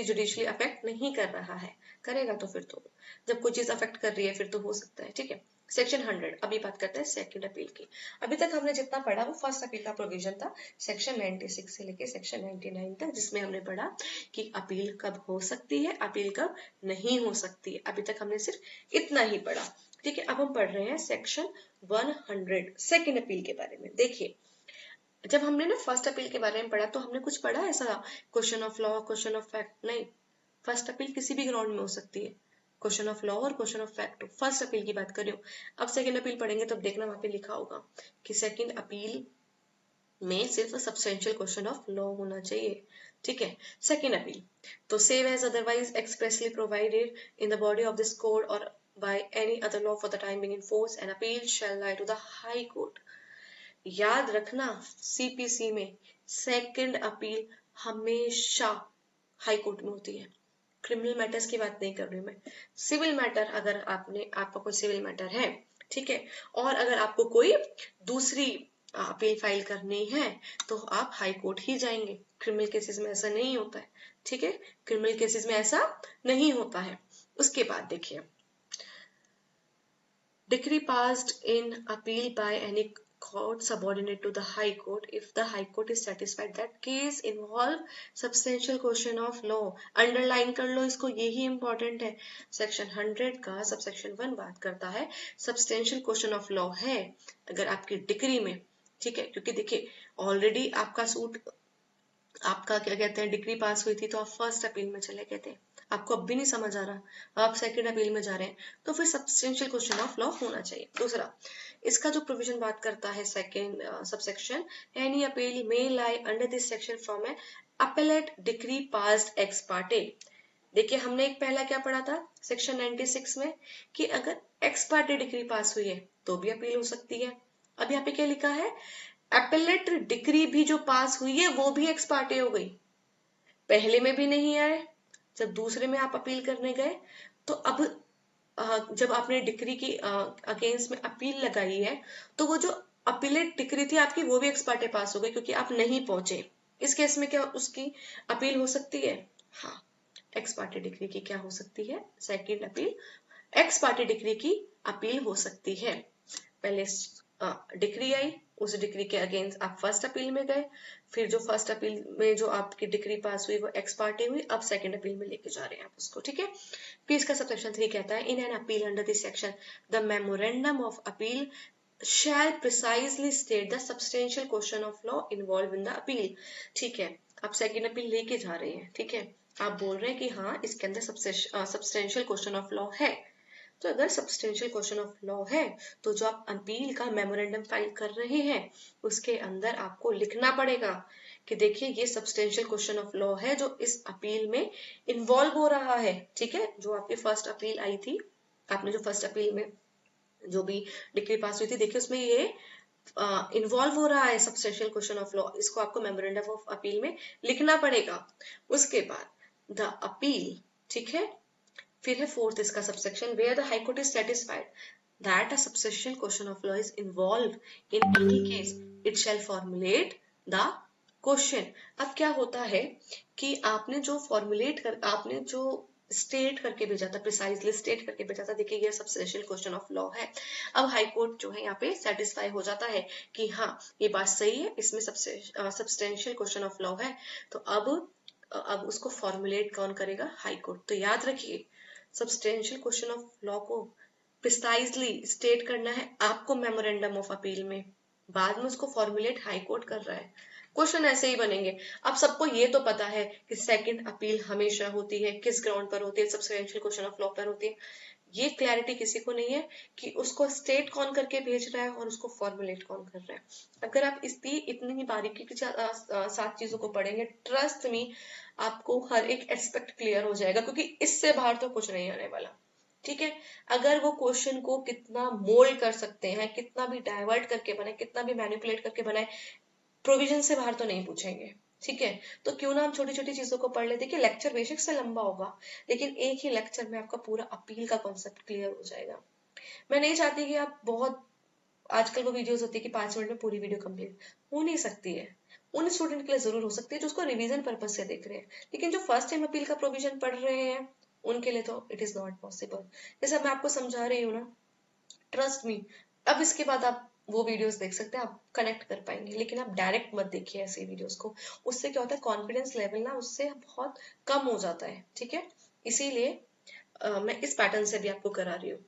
जुडिशली अफेक्ट नहीं कर रहा है, करेगा तो फिर तो जब कोई चीज अफेक्ट कर रही है फिर तो हो सकता है, ठीक है। सेक्शन 100, अभी बात करते हैं सेकंड अपील की। अभी तक हमने जितना पढ़ा वो फर्स्ट अपील का प्रोविजन था, सेक्शन 96 से लेके सेक्शन 99 तक, जिसमें हमने पढ़ा कि अपील कब हो सकती है, अपील कब नहीं हो सकती है। अभी तक हमने सिर्फ इतना ही पढ़ा, ठीक है। अब हम पढ़ रहे हैं सेक्शन 100 सेकंड अपील के बारे में। देखिए जब हमने ना फर्स्ट अपील के बारे में पढ़ा तो हमने कुछ पढ़ा ऐसा question of law, question of fact, नहीं, फर्स्ट अपील किसी भी ग्राउंड में हो सकती है, क्वेश्चन ऑफ लॉ और question of fact, first appeal की बात कर रही हूँ। अब सेकंड अपील पढ़ेंगे तब देखना वहां पे लिखा होगा कि सेकंड अपील में सिर्फ सब्सटेंशियल क्वेश्चन ऑफ लॉ होना चाहिए, ठीक है। सेकंड अपील तो save as otherwise expressly provided in the body of this code or by any other law for the time being in force, an appeal shall lie to the high court. याद रखना CPC में second appeal हमेशा high court में होती है। Criminal matters की बात नहीं कर रही हूँ मैं, सिविल मैटर, अगर आपका कोई सिविल मैटर है, ठीक है, और अगर आपको कोई दूसरी अपील फाइल करनी है तो आप हाई कोर्ट ही जाएंगे। क्रिमिनल केसेस में ऐसा नहीं होता है, ठीक है, क्रिमिनल केसेस में ऐसा नहीं होता है। उसके बाद देखिए decree passed in appeal by any court subordinate to the high court if the high court is satisfied that case involve substantial question of law। Underline कर लो इसको, यही इंपॉर्टेंट है। सेक्शन 100 का सबसेक्शन 1 बात करता है सब्सटेंशियल क्वेश्चन ऑफ लॉ है अगर आपकी डिक्री में, ठीक है, क्योंकि देखिए ऑलरेडी आपका सूट, आपका क्या कहते हैं, डिक्री पास हुई थी तो आप फर्स्ट अपील में चले गए थे, आपको अब भी नहीं समझ आ रहा, आप सेकंड अपील में जा रहे हैं, तो फिर सब्सटेंशियल क्वेश्चन ऑफ लॉ होना चाहिए। दूसरा, इसका जो प्रोविजन बात करता है second subsection, any appeal may lie under this section from A appellate decree passed x Partey. देखिए हमने एक पहला क्या पढ़ा था सेक्शन 96 में कि अगर एक्स पार्टे डिक्री पास हुई है तो भी अपील हो सकती है। अब यहाँ पे क्या लिखा है, एपेलेट डिक्री भी जो पास हुई है वो भी एक्स पार्टे हो गई, पहले में भी नहीं आए, जब दूसरे में आप अपील करने गए तो अब जब आपने डिक्री की अगेंस्ट में अपील लगाई है तो वो जो अपीलेट डिक्री थी आपकी वो भी एक्स पार्टे पास हो गई क्योंकि आप नहीं पहुंचे। इस केस में क्या उसकी अपील हो सकती है, हाँ, एक्स पार्टे डिक्री की क्या हो सकती है, second appeal x Partey decree की अपील हो सकती है। पहले डिक्री आई, उस डिक्री के अगेंस्ट आप फर्स्ट अपील में गए, फिर जो फर्स्ट अपील में जो आपकी डिक्री पास हुई वो एक्स पार्टे हुई, अब सेकंड अपील में लेके जा रहे हैं आप उसको, ठीक है। फिर इसका सबसेक्शन 3 कहता है in an appeal under this section the memorandum of appeal shall precisely state the substantial question of law involved in the appeal। ठीक है, आप सेकेंड अपील लेके जा रहे हैं, ठीक है, आप बोल रहे हैं कि हाँ इसके अंदर सब्सटेंशियल क्वेश्चन ऑफ लॉ है। तो अगर सब्सटेंशियल क्वेश्चन ऑफ लॉ है तो जो आप अपील का मेमोरेंडम फाइल कर रहे हैं उसके अंदर आपको लिखना पड़ेगा कि देखिए ये सब्सटेंशियल क्वेश्चन ऑफ लॉ है जो इस अपील में इन्वॉल्व हो रहा है। ठीक है, जो आपकी फर्स्ट अपील आई थी, आपने जो फर्स्ट अपील में जो भी डिग्री पास हुई थी, देखिए उसमें ये इन्वॉल्व हो रहा है सब्सटेंशियल क्वेश्चन ऑफ लॉ, इसको आपको मेमोरेंडम ऑफ अपील में लिखना पड़ेगा। उसके बाद द अपील, ठीक है, फिर है फोर्थ इसका subsection, where the high court is satisfied that a substantial question of law is involve in any case it shall formulate the question. अब क्या होता है कि आपने जो फॉर्मुलेट कर, आपने जो स्टेट करके भेजा था, प्रिसाइजली स्टेट करके भेजा था, देखिए ये सब्सटेंशियल क्वेश्चन ऑफ लॉ है। अब हाई कोर्ट जो है यहाँ पे सेटिस्फाई हो जाता है कि हाँ ये बात सही है, इसमें सब्सटेंशियल क्वेश्चन ऑफ लॉ है। तो अब उसको फॉर्मुलेट कौन करेगा? High court. तो याद रखिए सब्सटेंशियल क्वेश्चन ऑफ लॉ को प्रिसाइजली स्टेट करना है आपको मेमोरेंडम ऑफ अपील में, बाद में उसको फॉर्मुलेट हाई कोर्ट कर रहा है। क्वेश्चन ऐसे ही बनेंगे। अब सबको ये तो पता है कि सेकंड अपील हमेशा होती है, किस ग्राउंड पर होती है? सब्सटेंशियल क्वेश्चन ऑफ लॉ पर होती है। ये क्लैरिटी किसी को नहीं है कि उसको स्टेट कौन करके भेज रहा है और उसको फॉर्मुलेट कौन कर रहा है। अगर आप इतनी ही बारीकी के साथ चीजों को पढ़ेंगे, ट्रस्ट मी आपको हर एक एस्पेक्ट क्लियर हो जाएगा, क्योंकि इससे बाहर तो कुछ नहीं आने वाला। ठीक है, अगर वो क्वेश्चन को कितना मोल्ड कर सकते हैं, कितना भी डाइवर्ट करके बनाए, कितना भी मैनिपुलेट करके बनाए, प्रोविजन से बाहर तो नहीं पूछेंगे। ठीक है, तो क्यों ना हम छोटी छोटी चीजों को पढ़ ले। देखिए लेक्चर बेशक से लंबा होगा, लेकिन एक ही लेक्चर में आपका पूरा अपील का कॉन्सेप्ट क्लियर हो जाएगा। मैं नहीं चाहती कि आप बहुत, आजकल वो वीडियोस होती है कि 5 मिनट में पूरी वीडियो कंप्लीट हो नहीं सकती है। उन स्टूडेंट के लिए जरूर हो सकती है जो उसको रिवीजन पर्पज से देख रहे हैं, लेकिन जो फर्स्ट टाइम अपील का प्रोविजन पढ़ रहे हैं उनके लिए तो इट इज नॉट पॉसिबल। जैसे मैं आपको समझा रही हूँ ना, ट्रस्ट मी, अब इसके बाद आप वो वीडियोस देख सकते हैं, आप कनेक्ट कर पाएंगे, लेकिन आप डायरेक्ट मत देखिए ऐसे वीडियोस को। उससे क्या होता है, कॉन्फिडेंस लेवल ना उससे बहुत कम हो जाता है। ठीक है, इसीलिए मैं इस पैटर्न से भी आपको करा रही हूँ,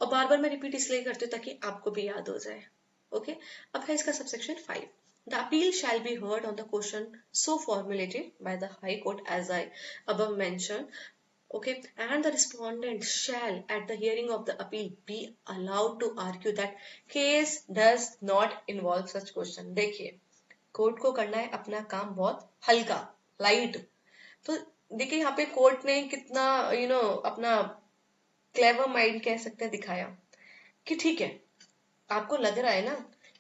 और बार बार मैं रिपीट इसलिए करती हूँ ताकि आपको भी याद हो जाए। ओके, अब है इसका subsection 5। The appeal shall be heard on the question so formulated by the high court as I above mentioned, okay, and the respondent shall at the hearing of the appeal be allowed to argue that case does not involve such question। देखिए court को करना है अपना काम बहुत हल्का, light. तो देखिए यहाँ पे कोर्ट ने कितना अपना क्लेवर माइंड कह सकते हैं दिखाया कि ठीक है, आपको लग रहा है ना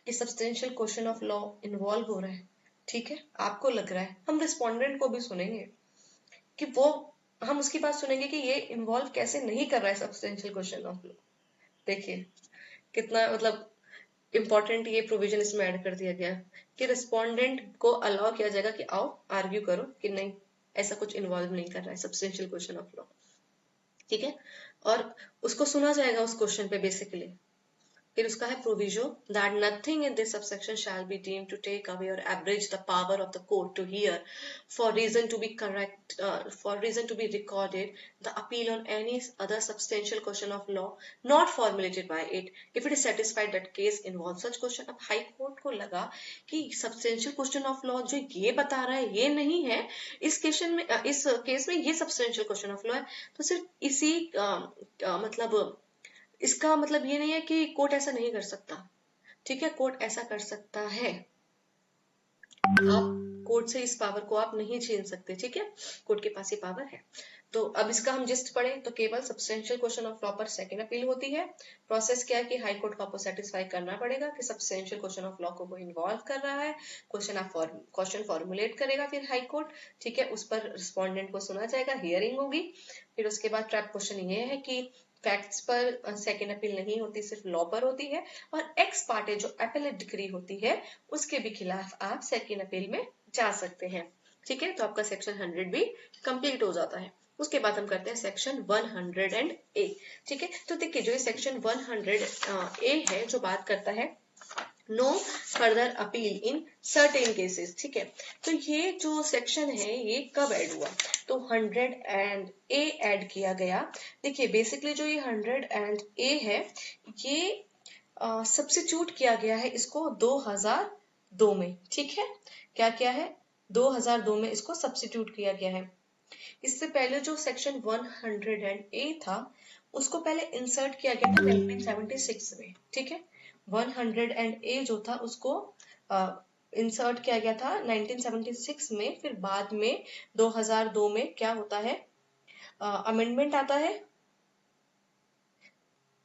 कि substantial question of law involve हो रहा है, ठीक है, आपको लग रहा है, हम रिस्पोंडेंट को भी सुनेंगे कि वो, हम उसकी बात सुनेंगे कि ये इन्वॉल्व कैसे नहीं कर रहा है सब्सटेंशियल क्वेश्चन ऑफ लॉ। देखिए कितना मतलब इंपॉर्टेंट ये प्रोविजन इसमें ऐड कर दिया गया कि रिस्पोंडेंट को अलाउ किया जाएगा कि आओ आर्ग्यू करो कि नहीं ऐसा कुछ इन्वॉल्व नहीं कर रहा है सब्सटेंशियल क्वेश्चन ऑफ लॉ। ठीक है, और उसको सुना जाएगा उस क्वेश्चन पे बेसिकली। फिर उसका है proviso that nothing in this subsection shall be deemed to take away और abridge the power of the court to hear for reason to be correct, for reason to be recorded the appeal on any other substantial question of law not formulated by it if it is satisfied that case involve such question. अब high court को लगा कि substantial question of law जो ये बता रहा है ये नहीं है, इस क्वेश्चन में, इस केस में ये सब्सटेंशियल क्वेश्चन ऑफ लॉ है। तो सिर्फ इसी मतलब इसका मतलब ये नहीं है कि कोर्ट ऐसा नहीं कर सकता। ठीक है, कोर्ट ऐसा कर सकता है, आप कोर्ट से इस पावर को आप नहीं छीन सकते। ठीक है, कोर्ट के पास ये पावर है। तो अब इसका हम जिस्ट पढ़े तो केवल सब्सटेंशियल क्वेश्चन ऑफ लॉ पर सेकंड अपील होती है। प्रोसेस क्या है कि हाई कोर्ट को आपको सेटिस्फाई करना पड़ेगा कि सब्सटेंशियल क्वेश्चन ऑफ लॉ को वो इन्वॉल्व कर रहा है। क्वेश्चन फॉर्मुलेट करेगा फिर हाई कोर्ट। ठीक है, उस पर रिस्पोंडेंट को सुना जाएगा, हियरिंग होगी। फिर उसके बाद ट्रैप क्वेश्चन ये है कि फैक्ट्स पर सेकेंड अपील नहीं होती, सिर्फ लॉ पर होती है, और एक्स पार्टे जो अपीलेट डिग्री होती है उसके भी खिलाफ आप सेकेंड अपील में जा सकते हैं। ठीक है, तो आपका सेक्शन 100 भी कंप्लीट हो जाता है। उसके बाद हम करते हैं सेक्शन 100A। ठीक है, तो देखिए जो ये सेक्शन 100A है जो बात करता है no further appeal in certain cases. ठीक है, तो ये जो सेक्शन है ये कब ऐड हुआ, तो 100A ऐड किया गया। देखिए बेसिकली जो ये 100A है ये सब्स्टिट्यूट किया गया है इसको 2002 में, ठीक है। क्या किया है, 2002 में इसको सब्स्टिट्यूट किया गया है। इससे पहले जो सेक्शन 100A था उसको पहले इंसर्ट किया गया था 1976 में, ठीक है। 100A जो था उसको इंसर्ट किया गया था 1976 में, फिर बाद में 2002 में क्या होता है, अमेंडमेंट आता है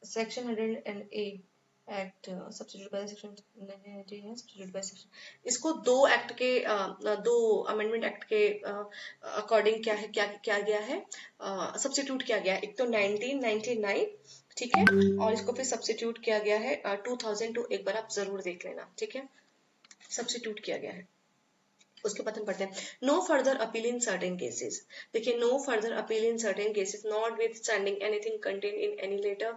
section 100A act substitute by section, substitute by section, इसको दो एक्ट के दो अमेंडमेंट एक्ट के अकॉर्डिंग क्या है, क्या किया गया है, सब्स्टिट्यूट किया गया है। एक तो 1999, ठीक है, और इसको फिर सब्स्टिट्यूट किया गया है 2002, एक बार आप जरूर देख लेना, ठीक है, सब्स्टिट्यूट किया गया है। उसके बाद हम पढ़ते हैं no further appeal in certain cases. देखिए, no further appeal in certain cases notwithstanding anything contain in any letter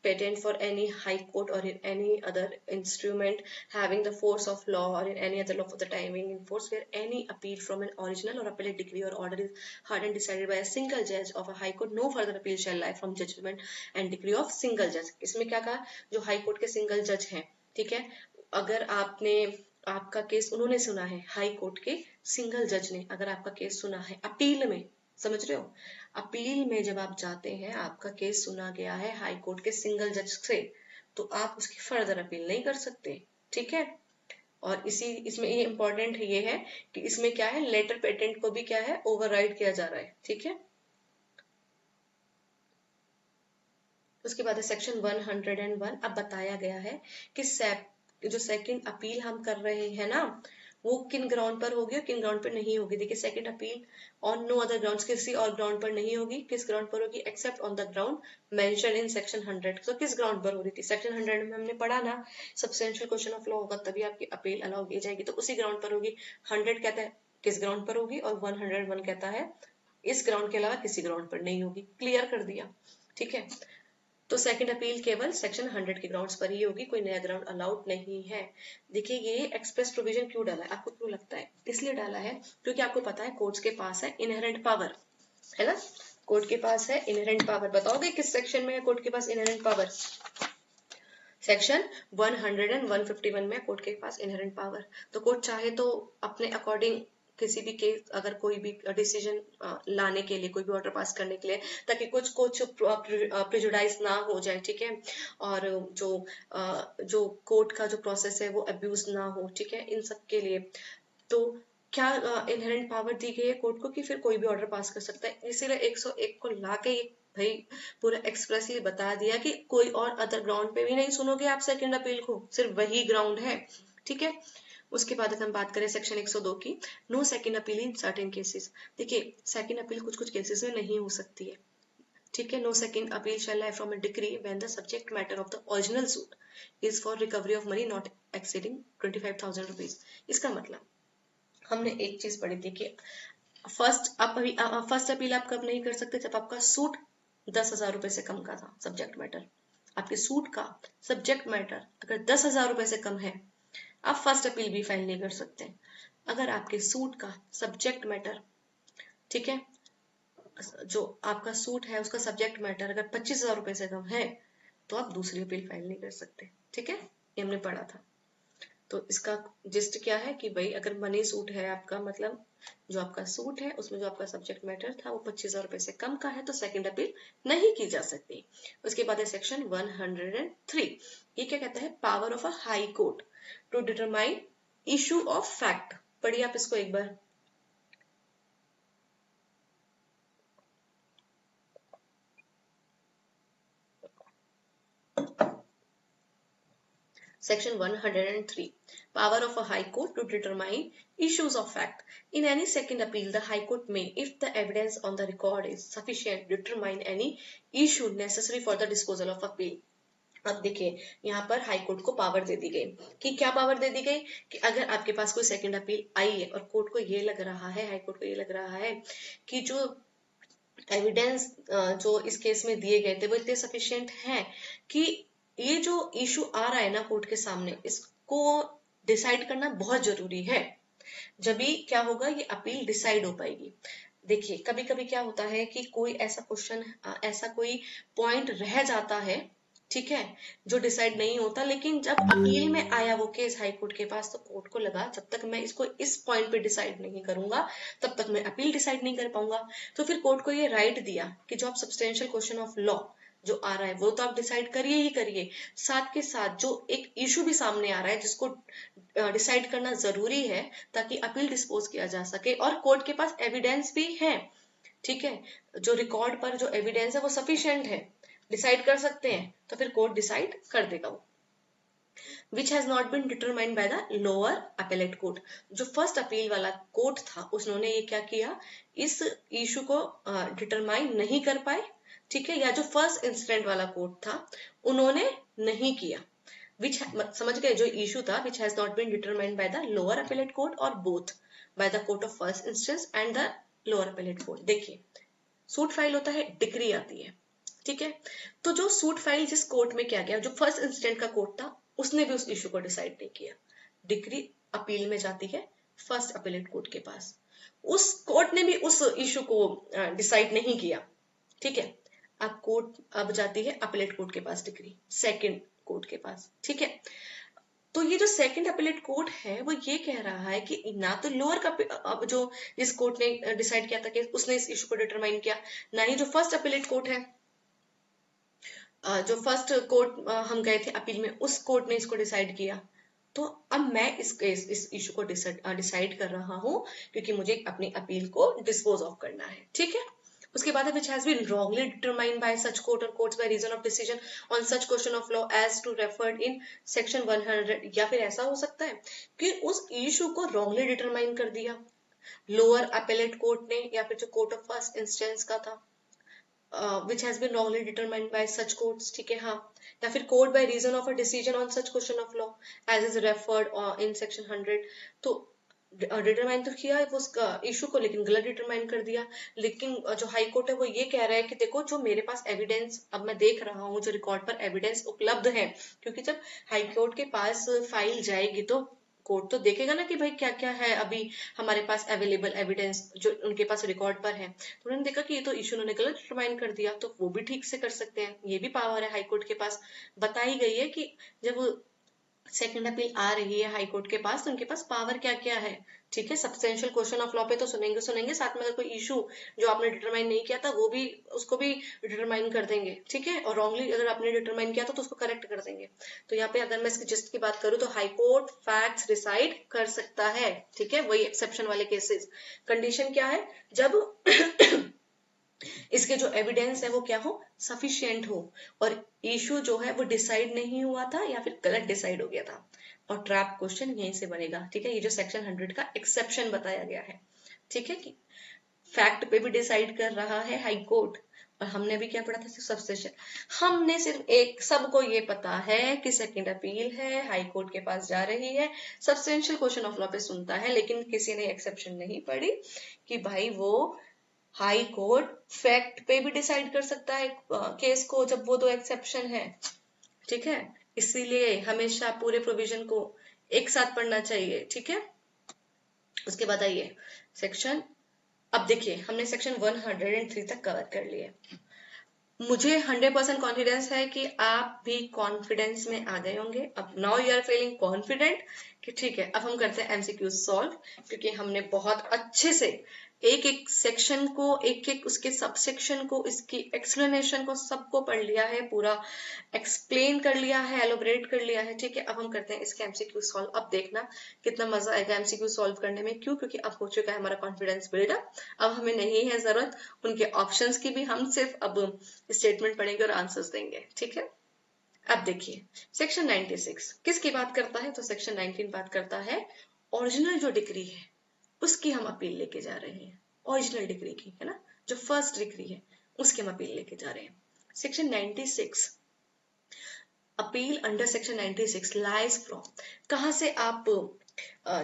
patent for any high court or in any other instrument having the force of law or in any other law for the timing in force where any appeal from an original or appellate decree or order is heard and decided by a single judge of a high court, no further appeal shall lie from judgment and decree of single judge। इसमें क्या कहा, जो high court के single जज हैं, ठीक है, अगर आपने आपका केस उन्होंने सुना है, हाई कोर्ट के सिंगल जज ने अगर आपका केस सुना है अपील में, समझ रहे हो, अपील में जब आप जाते हैं, आपका केस सुना गया है हाई कोर्ट के सिंगल जज से, तो आप उसकी फर्दर अपील नहीं कर सकते, ठीक है। और इसमें ये इंपॉर्टेंट ये है कि इसमें क्या है, लेटर पेटेंट को भी क्या है, ओवरराइड किया जा रहा है, ठीक है। उसके बाद है सेक्शन 101। अब बताया गया है कि जो सेकंड अपील हम कर रहे हैं ना, वो किन ग्राउंड पर होगी और किन ग्राउंड पर नहीं होगी। देखिए, second appeal on no other grounds, किसी और ग्राउंड पर नहीं होगी। किस ग्राउंड पर होगी, except on the ground mention in section 100। तो किस ग्राउंड पर हो रही थी, सेक्शन 100 में हमने पढ़ा ना, सब्सटेंशियल क्वेश्चन ऑफ लॉ होगा तभी आपकी अपील अलाउ की जाएगी, तो उसी ग्राउंड पर होगी। 100 कहता है किस ग्राउंड पर होगी और 101 कहता है इस ग्राउंड के अलावा किसी ग्राउंड पर नहीं होगी। क्लियर कर दिया, ठीक है। तो सेकंड अपील केवल सेक्शन 100 के ग्राउंड्स पर ही होगी, कोई नया ग्राउंड अलाउड नहीं है। देखिए, ये एक्सप्रेस प्रोविजन क्यों डाला है, आपको क्यों लगता है, इसलिए डाला है क्योंकि आपको पता है कोर्ट्स के पास है इनहेरेंट पावर, है ना, कोर्ट के पास है इनहेरेंट पावर। बताओगे किस सेक्शन में है कोर्ट के पास इनहेरेंट पावर, सेक्शन 100 एंड 151 में कोर्ट के पास इनहेरेंट पावर। तो कोर्ट चाहे तो अपने अकॉर्डिंग किसी भी केस, अगर कोई भी डिसीजन लाने के लिए, कोई भी ऑर्डर पास करने के लिए, ताकि कुछ प्रिजुडाइज ना हो जाए, ठीक है, और जो कोर्ट का जो प्रोसेस है वो अब्यूज ना हो, ठीक है, इन सब के लिए तो क्या इनहेरेंट पावर दी गई है कोर्ट को कि फिर कोई भी ऑर्डर पास कर सकता है। इसीलिए 101 को लाके भाई पूरा एक्सप्रेसली बता दिया कि कोई और अदर ग्राउंड पे भी नहीं सुनोगे आप सेकंड अपील को, सिर्फ वही ग्राउंड है, ठीक है। उसके बाद हम बात करें सेक्शन 102 की, no second appeal in certain cases. देखिए, सेकंड अपील कुछ कुछ केसेस में नहीं हो सकती है, ठीक है। No second appeal shall lie from a decree when the subject matter of the original suit is for recovery of money not exceeding 25,000 rupees. इसका मतलब हमने एक चीज पढ़ी थी कि फर्स्ट अपील आप कब नहीं कर सकते, जब आपका सूट 10,000 रुपए से कम का था, सब्जेक्ट मैटर, आपके सूट का सब्जेक्ट मैटर अगर 10,000 रुपए से कम है, आप फर्स्ट अपील भी फाइल नहीं कर सकते। अगर आपके सूट का सब्जेक्ट मैटर, ठीक है, जो आपका सूट है उसका सब्जेक्ट मैटर अगर 25,000 रुपए से कम है, तो आप दूसरी अपील फाइल नहीं कर सकते, ठीक है, ये हमने पढ़ा था। तो इसका जिस्ट क्या है कि भाई अगर मनी सूट है आपका, मतलब जो आपका सूट है उसमें जो आपका सब्जेक्ट मैटर था वो 25,000 रुपए से कम का है, तो सेकंड अपील नहीं की जा सकती। उसके बाद है सेक्शन 103। ये क्या कहता है, power of a high court to determine issue of fact. पढ़िए आप इसको एक बार। Section 103. Power of a High Court to determine issues of fact. In any second appeal, the High Court may, if the evidence on the record is sufficient, determine any issue necessary for the disposal of appeal. अब देखिए, यहाँ पर high court को power दे दी गई कि क्या power दे दी गई कि अगर आपके पास कोई सेकंड अपील आई है और कोर्ट को ये लग रहा है, हाई कोर्ट को ये लग रहा है कि जो एविडेंस जो इस केस में दिए गए थे वो इतने सफिशिएंट हैं कि ये जो इशू आ रहा है ना कोर्ट के सामने, इसको डिसाइड करना बहुत जरूरी है, जब भी क्या होगा, ये अपील डिसाइड हो पाएगी। देखिए, कभी कभी क्या होता है कि कोई ऐसा क्वेश्चन, ऐसा कोई पॉइंट रह जाता है, ठीक है, जो डिसाइड नहीं होता। लेकिन जब अपील में आया वो केस हाई कोर्ट के पास, तो कोर्ट को लगा जब तक मैं इसको इस पॉइंट पे डिसाइड नहीं करूंगा तब तक मैं अपील डिसाइड नहीं कर पाऊंगा। तो फिर कोर्ट को ये राइट दिया कि जो आप सब्सटेंशियल क्वेश्चन ऑफ लॉ जो आ रहा है वो तो आप डिसाइड करिए ही करिए, साथ के साथ जो एक इशू भी सामने आ रहा है जिसको डिसाइड करना जरूरी है ताकि अपील डिस्पोज किया जा सके, और कोर्ट के पास एविडेंस भी है। ठीक है, जो रिकॉर्ड पर जो एविडेंस है वो सफिशिएंट है, डिसाइड कर सकते हैं, तो फिर कोर्ट डिसाइड कर देगा वो। Which has not been determined by the lower appellate court, जो फर्स्ट अपील वाला कोर्ट था उन्होंने ये क्या किया, इस इशू को डिटरमाइन नहीं कर पाए। ठीक है, या जो फर्स्ट इंसिडेंट वाला कोर्ट था उन्होंने नहीं किया। विच समझ गए, जो इशू था which has not been determined by the lower appellate court और both by the court of first instance and the lower appellate court. देखिए, सूट फाइल होता है, डिक्री आती है। ठीक है, तो जो सूट फाइल जिस कोर्ट में किया गया, जो फर्स्ट इंसिडेंट का कोर्ट था उसने भी उस इशू को डिसाइड नहीं किया। डिक्री अपील में जाती है फर्स्ट अपीलेट कोर्ट के पास, उस कोर्ट ने भी उस इशू को डिसाइड नहीं किया। ठीक है, अब कोर्ट अब जाती है अपीलेट कोर्ट के पास डिक्री, सेकंड कोर्ट के पास। ठीक है, तो ये जो सेकंड अपीलेट कोर्ट है वो ये कह रहा है कि ना तो लोअर का अब जो जिस कोर्ट ने डिसाइड किया था कि उसने इस इशू को डिटरमाइन किया, ना ही जो फर्स्ट अपीलेट कोर्ट है, जो फर्स्ट कोर्ट हम गए थे अपील में, उस कोर्ट ने इसको डिसाइड किया। तो अब मैं इस इशू को डिसाइड कर रहा हूं क्योंकि मुझे अपनी अपील को डिस्पोज ऑफ करना है। ठीक है, उसके बाद which has been wrongly determined by such court और courts by reason of decision on such question of law as to referred in section 100। या फिर ऐसा हो सकता है कि उस इशू को रॉन्गली डिटरमाइन कर दिया लोअर अपीलेट कोर्ट ने या फिर जो कोर्ट ऑफ फर्स्ट इंस्टेंस का था, which has been wrongly determined by such courts। ठीक है, हाँ, या फिर court by reason of a decision on such question of law as is referred in section 100। तो डिटरमाइन तो किया है वो उसका इशू को, लेकिन गलत डिटरमाइन कर दिया। लेकिन जो हाई कोर्ट है वो ये कह रहा है कि देखो जो मेरे पास एविडेंस अब मैं देख रहा हूँ, जो रिकॉर्ड पर एविडेंस उपलब्ध है, क्योंकि जब हाई कोर्ट के पास फाइल जाएगी तो कोर्ट तो देखेगा ना कि भाई क्या क्या है अभी हमारे पास अवेलेबल एविडेंस जो उनके पास रिकॉर्ड पर है। तो उन्होंने देखा कि ये तो इशू उन्होंने गलत डिटरमाइन कर दिया, तो वो भी ठीक से कर सकते हैं, ये भी पावर है हाई कोर्ट के पास। बताई गई है कि जब सेकंड अपील आ रही है हाई कोर्ट के पास तो उनके पास पावर क्या क्या है। ठीक है, सब्सटेंशियल क्वेश्चन ऑफ लॉ पे तो सुनेंगे, साथ में अगर कोई इशू जो आपने डिटरमाइन नहीं किया था वो भी उसको भी डिटरमाइन कर देंगे। ठीक है, और रॉन्गली अगर आपने डिटरमाइन किया था तो उसको करेक्ट कर देंगे। तो यहाँ पे अगर मैं इसकी जिस्ट की बात करूँ तो हाई कोर्ट फैक्ट्स डिसाइड कर सकता है। ठीक है, वही एक्सेप्शन वाले केसेस। कंडीशन क्या है, जब इसके जो एविडेंस है वो क्या हो, सफिशिएंट हो, और इशू जो है वो डिसाइड नहीं हुआ था या फिर गलत डिसाइड हो गया था। और ट्रैप क्वेश्चन यहीं से बनेगा। ठीक है, ये जो सेक्शन 100 का एक्सेप्शन बताया गया है। ठीक है, कि फैक्ट पे भी डिसाइड कर रहा है हाई कोर्ट, और हमने भी क्या पढ़ा था, सब्सटेंशियल। हमने सिर्फ एक, सबको ये पता है कि सेकंड अपील है, हाई कोर्ट के पास जा रही है, सब्सटेंशियल क्वेश्चन ऑफ लॉ पे सुनता है, लेकिन किसी ने एक्सेप्शन नहीं पढ़ी कि भाई वो हाई कोर्ट फैक्ट पे भी डिसाइड कर सकता है केस को, जब वो दो एक्सेप्शन है। ठीक है, इसीलिए हमेशा पूरे प्रोविजन को एक साथ पढ़ना चाहिए। ठीक है, उसके बाद आइए सेक्शन, अब देखिए हमने सेक्शन 103 तक कवर कर लिए। मुझे 100% कॉन्फिडेंस है कि आप भी कॉन्फिडेंस में आ गए होंगे। अब now you are feeling confident कि ठीक है अब हम करते हैं एमसीक्यू सॉल्व, क्योंकि हमने बहुत अच्छे से एक एक सेक्शन को, एक एक उसके सब सेक्शन को, इसकी एक्सप्लेनेशन को सबको पढ़ लिया है, पूरा एक्सप्लेन कर लिया है, एलोबरेट कर लिया है। ठीक है, अब हम करते हैं इसके एमसीक्यू सॉल्व। अब देखना कितना मजा आएगा एमसीक्यू सॉल्व करने में। क्यों? क्योंकि अब हो चुका है हमारा कॉन्फिडेंस बिल्डअप। अब हमें नहीं है जरूरत उनके ऑप्शंस की भी, हम सिर्फ अब स्टेटमेंट पढ़ेंगे और आंसर्स देंगे। ठीक है, अब देखिए सेक्शन 96 किसकी बात करता है, तो सेक्शन 19 बात करता है ओरिजिनल जो डिग्री है उसकी हम अपील लेके जा रहे हैं। ओरिजिनल डिग्री की है ना, जो फर्स्ट डिग्री है उसकी हम अपील लेके जा रहे हैं। Section 96 appeal under section 96 lies from, कहां से आप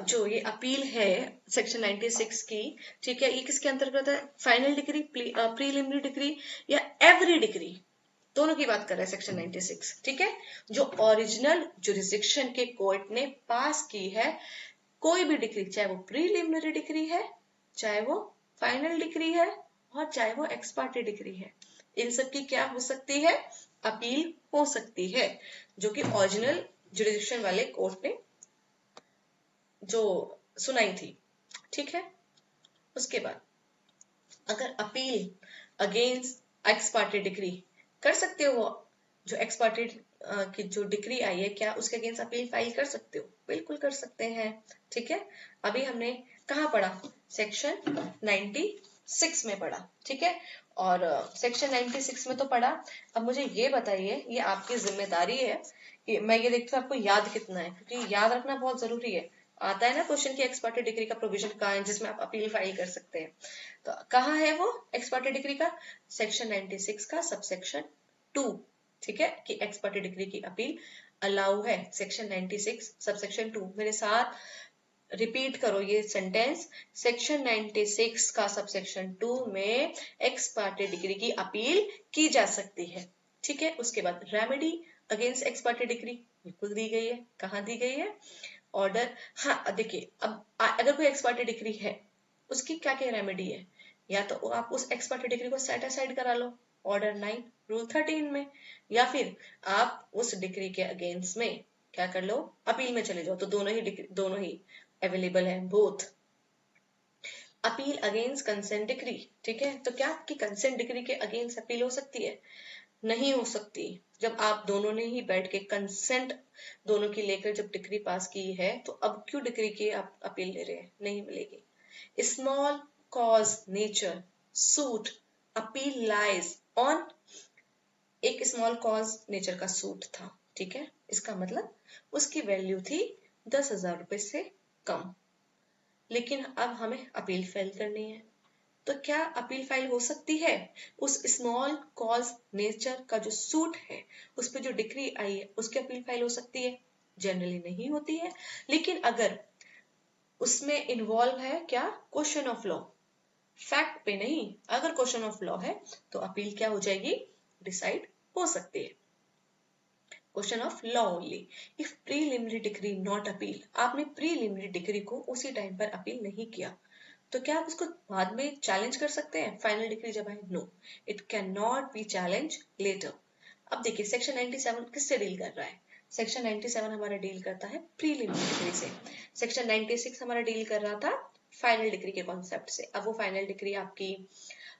जो ये अपील है सेक्शन 96 की, ठीक है, ये किसके अंतर्गत है, फाइनल डिग्री, प्रीलिमिनरी डिग्री या एवरी डिग्री, दोनों की बात कर रहा है सेक्शन 96। ठीक है, जो ओरिजिनल जुरिस्डिक्शन के कोर्ट ने पास की है कोई भी डिग्री, चाहे वो प्रीलिमिनरी डिग्री है, चाहे वो फाइनल डिग्री है, और चाहे वो एक्स पार्टी डिग्री है, इन सब की क्या हो सकती है, अपील हो सकती है, जो कि ओरिजिनल जुरिडिक्शन वाले कोर्ट ने जो सुनाई थी। ठीक है। उसके बाद अगर appeal against x party degree कर सकते हो, जो एक्स पार्टी की जो डिग्री आई है, क्या उसके अगेंस्ट अपील फाइल कर सकते हो? बिल्कुल कर सकते हैं। ठीक है। अभी हमने कहाँ पढ़ा, सेक्शन 96 में पढ़ा। ठीक है। और सेक्शन 96 में तो पढ़ा। अब मुझे ये बताइए, ये आपकी जिम्मेदारी है कि मैं ये देखती हूँ आपको याद कितना है, क्योंकि याद रखना बहुत जरूरी है। आता है ना क्वेश्चन की एक्स पार्टी डिग्री का प्रोविजन कहाँ है जिसमें आप अपील फाइल कर सकते हैं। तो कहाँ है वो एक्स पार्टी डिग्री का, सेक्शन 96 का सबसेक्शन 2। ठीक है, कि एक्स पार्टी डिग्री की अपील अलाउ है, सेक्शन 96 सबसेक्शन 2। मेरे साथ रिपीट करो ये सेंटेंस, सेक्शन 96 का सबसेक्शन 2 में एक्स पार्टी डिग्री की अपील की जा सकती है। ठीक है। उसके बाद remedy against x party degree बिल्कुल दी गई है। कहाँ दी गई है, ऑर्डर। हाँ देखिए, अब अगर कोई एक्स पार्टी डिग्री है, उसकी क्या क्या रेमेडी है, या तो आप उस एक्स पार्टी डिग्री को सेट असाइड करा लो ऑर्डर 9 रूल 13 में, या फिर आप उस डिग्री के अगेंस्ट में क्या कर लो, अपील में चले जाओ। तो दोनों ही अवेलेबल है, both. Appeal against consent degree. ठीक है। तो क्या आपकी कंसेंट डिग्री के अगेंस्ट अपील हो सकती है? नहीं हो सकती। जब आप दोनों ने ही बैठ के कंसेंट दोनों की लेकर जब डिग्री पास की है, तो अब क्यों डिग्री की आप अपील ले रहे हैं? नहीं मिलेगी। Small cause nature suit appeal lies on, एक स्मॉल कॉज नेचर का सूट था। ठीक है। इसका मतलब उसकी वैल्यू थी 10,000 रुपए से कम, लेकिन अब हमें अपील फाइल करनी है। तो क्या अपील फाइल हो सकती है? उस स्मॉल कॉज नेचर का जो सूट है, उस पर जो डिग्री आई है, उसकी अपील फाइल हो सकती है? जनरली नहीं होती है। लेकिन अगर उसमें इन्वॉल्व है क्या, क्वेश्चन ऑफ लॉ, फैक्ट पे नहीं, अगर क्वेश्चन ऑफ लॉ है तो अपील क्या हो जाएगी, डिसाइड हो सकती है। Question of law only if preliminary degree not appeal, आपने प्रीलिमिनरी डिग्री को उसी टाइम पर अपील नहीं किया, तो क्या आप उसको बाद में चैलेंज कर सकते हैं फाइनल डिग्री जब आए? No, it can not be challenge later. अब देखिए सेक्शन 97 किससे डील कर रहा है? सेक्शन 97 हमारा डील करता है प्रीलिमिनरी डिग्री से। सेक्शन 96 हमारा डील कर रहा था फाइनल डिग्री के कॉन्सेप्ट से। अब वो फाइनल डिग्री आपकी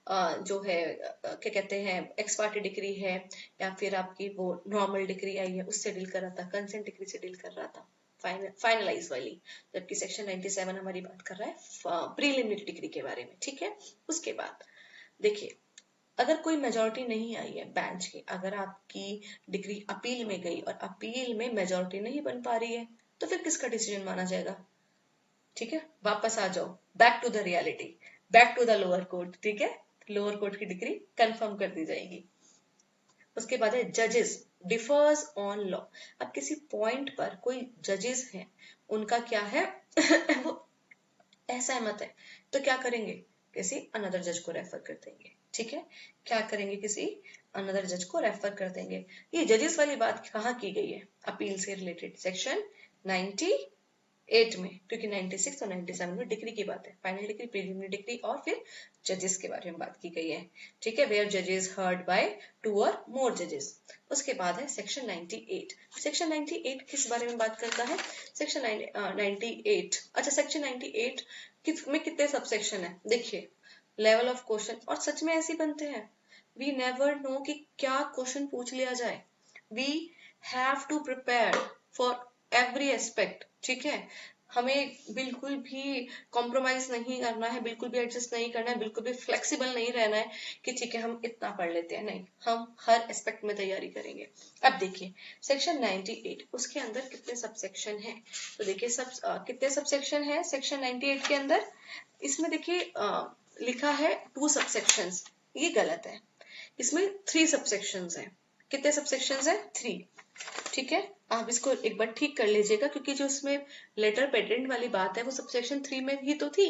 जो है क्या कहते हैं, एक्स पार्टी डिग्री है, या फिर आपकी वो नॉर्मल डिग्री आई है, उससे डील कर रहा था, कंसेंट डिग्री से डील कर रहा था, फाइनलाइज वाली। जबकि सेक्शन 97 हमारी बात कर रहा है प्रीलिमिनरी डिग्री के बारे में। ठीक है। उसके बाद देखिए, अगर कोई मेजोरिटी नहीं आई है बेंच की, अगर आपकी डिग्री अपील में गई और अपील में मेजोरिटी नहीं बन पा रही है, तो फिर किसका डिसीजन माना जाएगा? ठीक है, वापस आ जाओ, back to the reality, back to the lower court. ठीक है, लोअर कोर्ट की डिग्री कंफर्म कर दी जाएगी। उसके बाद है जजेस डिफर्स ऑन लॉ। अब किसी पॉइंट पर कोई जजेस हैं, उनका क्या है वो असहमत है, तो क्या करेंगे, किसी अनदर जज को रेफर कर देंगे। ठीक है, क्या करेंगे, किसी अनदर जज को रेफर कर देंगे। ये जजेस वाली बात कहाँ की गई है अपील से रिलेटेड? सेक्शन 98 में, क्योंकि 96 और 97 में डिग्री की बात है, फाइनल डिग्री, प्रीलिमिनरी डिग्री और फिर जजेस के बारे में बात की गई है। ठीक है, वेयर जजेस हर्ड बाय 2 और मोर जजेस। उसके बाद है सेक्शन 98। सेक्शन 98 किस बारे में बात करता है? सेक्शन 98, अच्छा सेक्शन 98 में कितने सबसेक्शन है? देखिए, लेवल ऑफ क्वेश्चन, और सच में ऐसे बनते हैं, वी नेवर नो कि क्या क्वेश्चन पूछ लिया जाए। We have to prepare for every aspect. ठीक है, हमें बिल्कुल भी कॉम्प्रोमाइज नहीं करना है, बिल्कुल भी एडजस्ट नहीं करना है, बिल्कुल भी फ्लेक्सिबल नहीं रहना है कि ठीक है हम इतना पढ़ लेते हैं। नहीं, हम हर एस्पेक्ट में तैयारी करेंगे। अब देखिए सेक्शन 98, उसके अंदर कितने सबसेक्शन हैं? तो देखिए कितने सबसेक्शन है सेक्शन 98 के अंदर? इसमें देखिए लिखा है 2 सबसेक्शंस, ये गलत है। इसमें 3 सबसेक्शंस हैं। कितने सबसेक्शंस हैं? 3। ठीक है, आप इसको एक बार ठीक कर लीजिएगा, क्योंकि जो इसमें लेटर पेटेंट वाली बात है वो सबसेक्शन 3 में ही तो थी।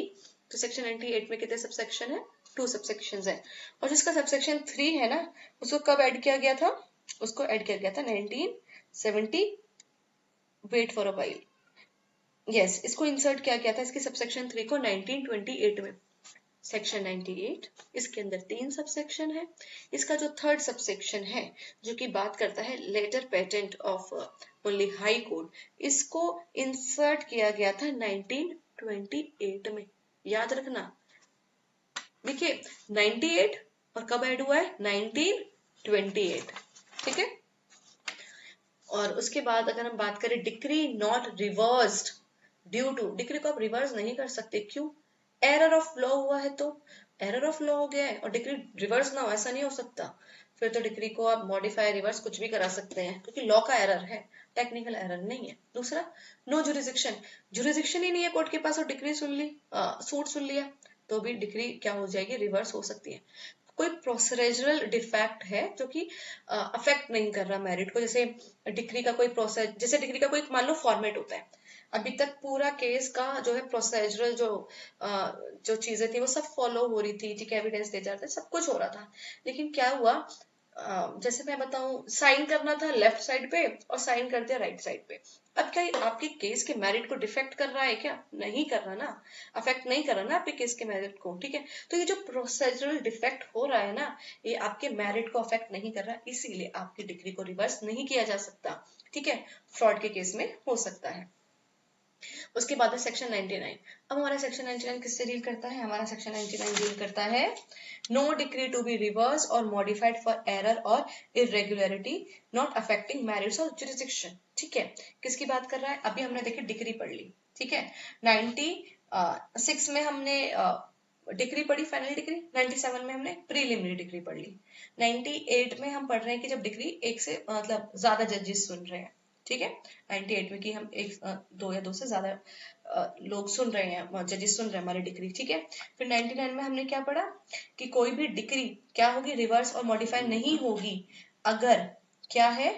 तो सेक्शन 98 में कितने सबसेक्शन है? 2 सबसेक्शंस है। और जिसका सबसेक्शन 3 है ना, उसको कब ऐड किया गया था? उसको ऐड किया गया था 1970, wait for a while, yes, इसको इंसर्ट किया गया था इसके सबसेक्शन 3 को 1928 में। सेक्शन 98, इसके अंदर 3 सबसेक्शन है। इसका जो थर्ड सबसेक्शन है जो कि बात करता है letter patent of only high court, इसको इंसर्ट किया गया था 1928 में, याद रखना। देखिए 98 और कब ऐड हुआ है 1928, ठीक है। और उसके बाद अगर हम बात करें decree not reversed due to, decree को आप रिवर्स नहीं कर सकते, क्यों? एरर ऑफ लॉ हुआ है, तो एरर ऑफ लॉ हो गया है और डिक्री रिवर्स ना हो, ऐसा नहीं हो सकता। फिर तो डिक्री को आप मॉडिफाई रिवर्स कुछ भी करा सकते हैं क्योंकि लॉ का एरर है, टेक्निकल एरर नहीं है। दूसरा, नो जुरिडिक्शन, जुरिडिक्शन ही नहीं है कोर्ट के पास और डिक्री सुन ली, सूट सुन लिया, तो भी डिक्री क्या हो जाएगी, रिवर्स हो सकती है। कोई प्रोसीजरल डिफेक्ट है जो कि अफेक्ट नहीं कर रहा मेरिट को, जैसे डिक्री का कोई प्रोसेस, जैसे डिक्री का कोई मान लो फॉर्मेट होता है, अभी तक पूरा केस का जो है प्रोसीजरल जो चीजें थी वो सब फॉलो हो रही थी, ठीक है, एविडेंस दे जा रहे थे, सब कुछ हो रहा था, लेकिन क्या हुआ, जैसे मैं बताऊं, साइन करना था लेफ्ट साइड पे और साइन कर दिया राइट साइड पे। अब क्या ये आपके केस के मेरिट को डिफेक्ट कर रहा है क्या? नहीं कर रहा ना, अफेक्ट नहीं कर रहा ना आपके केस के मेरिट को, ठीक है। तो ये जो प्रोसीजरल डिफेक्ट हो रहा है ना, ये आपके मेरिट को अफेक्ट नहीं कर रहा, इसीलिए आपकी डिग्री को रिवर्स नहीं किया जा सकता, ठीक है। फ्रॉड के केस में हो सकता है। उसके बाद है सेक्शन 99। अब हमारा सेक्शन 99 किससे डील करता है? हमारा सेक्शन 99 डील करता है no decree to be reverse और मॉडिफाइड फॉर एरर और इरेगुलरिटी नॉट अफेक्टिंग मैरिट्स और जुरिडिक्शन, ठीक है। किसकी बात कर रहा है? अभी हमने देखिए डिक्री पढ़ ली, ठीक है। 96 में हमने डिग्री पढ़ी, फाइनल डिग्री। 97 में हमने प्रीलिमिनरी डिग्री पढ़ ली। 98 में हम पढ़ रहे हैं कि जब डिग्री एक से मतलब ज्यादा जजेस सुन रहे हैं, ठीक है। 98 में कि हम दो या दो से ज्यादा लोग सुन रहे हैं, जजेस सुन रहे हैं हमारी डिग्री, ठीक है। फिर 99 में हमने क्या पढ़ा कि कोई भी डिग्री क्या होगी, रिवर्स और मॉडिफाई नहीं होगी अगर क्या है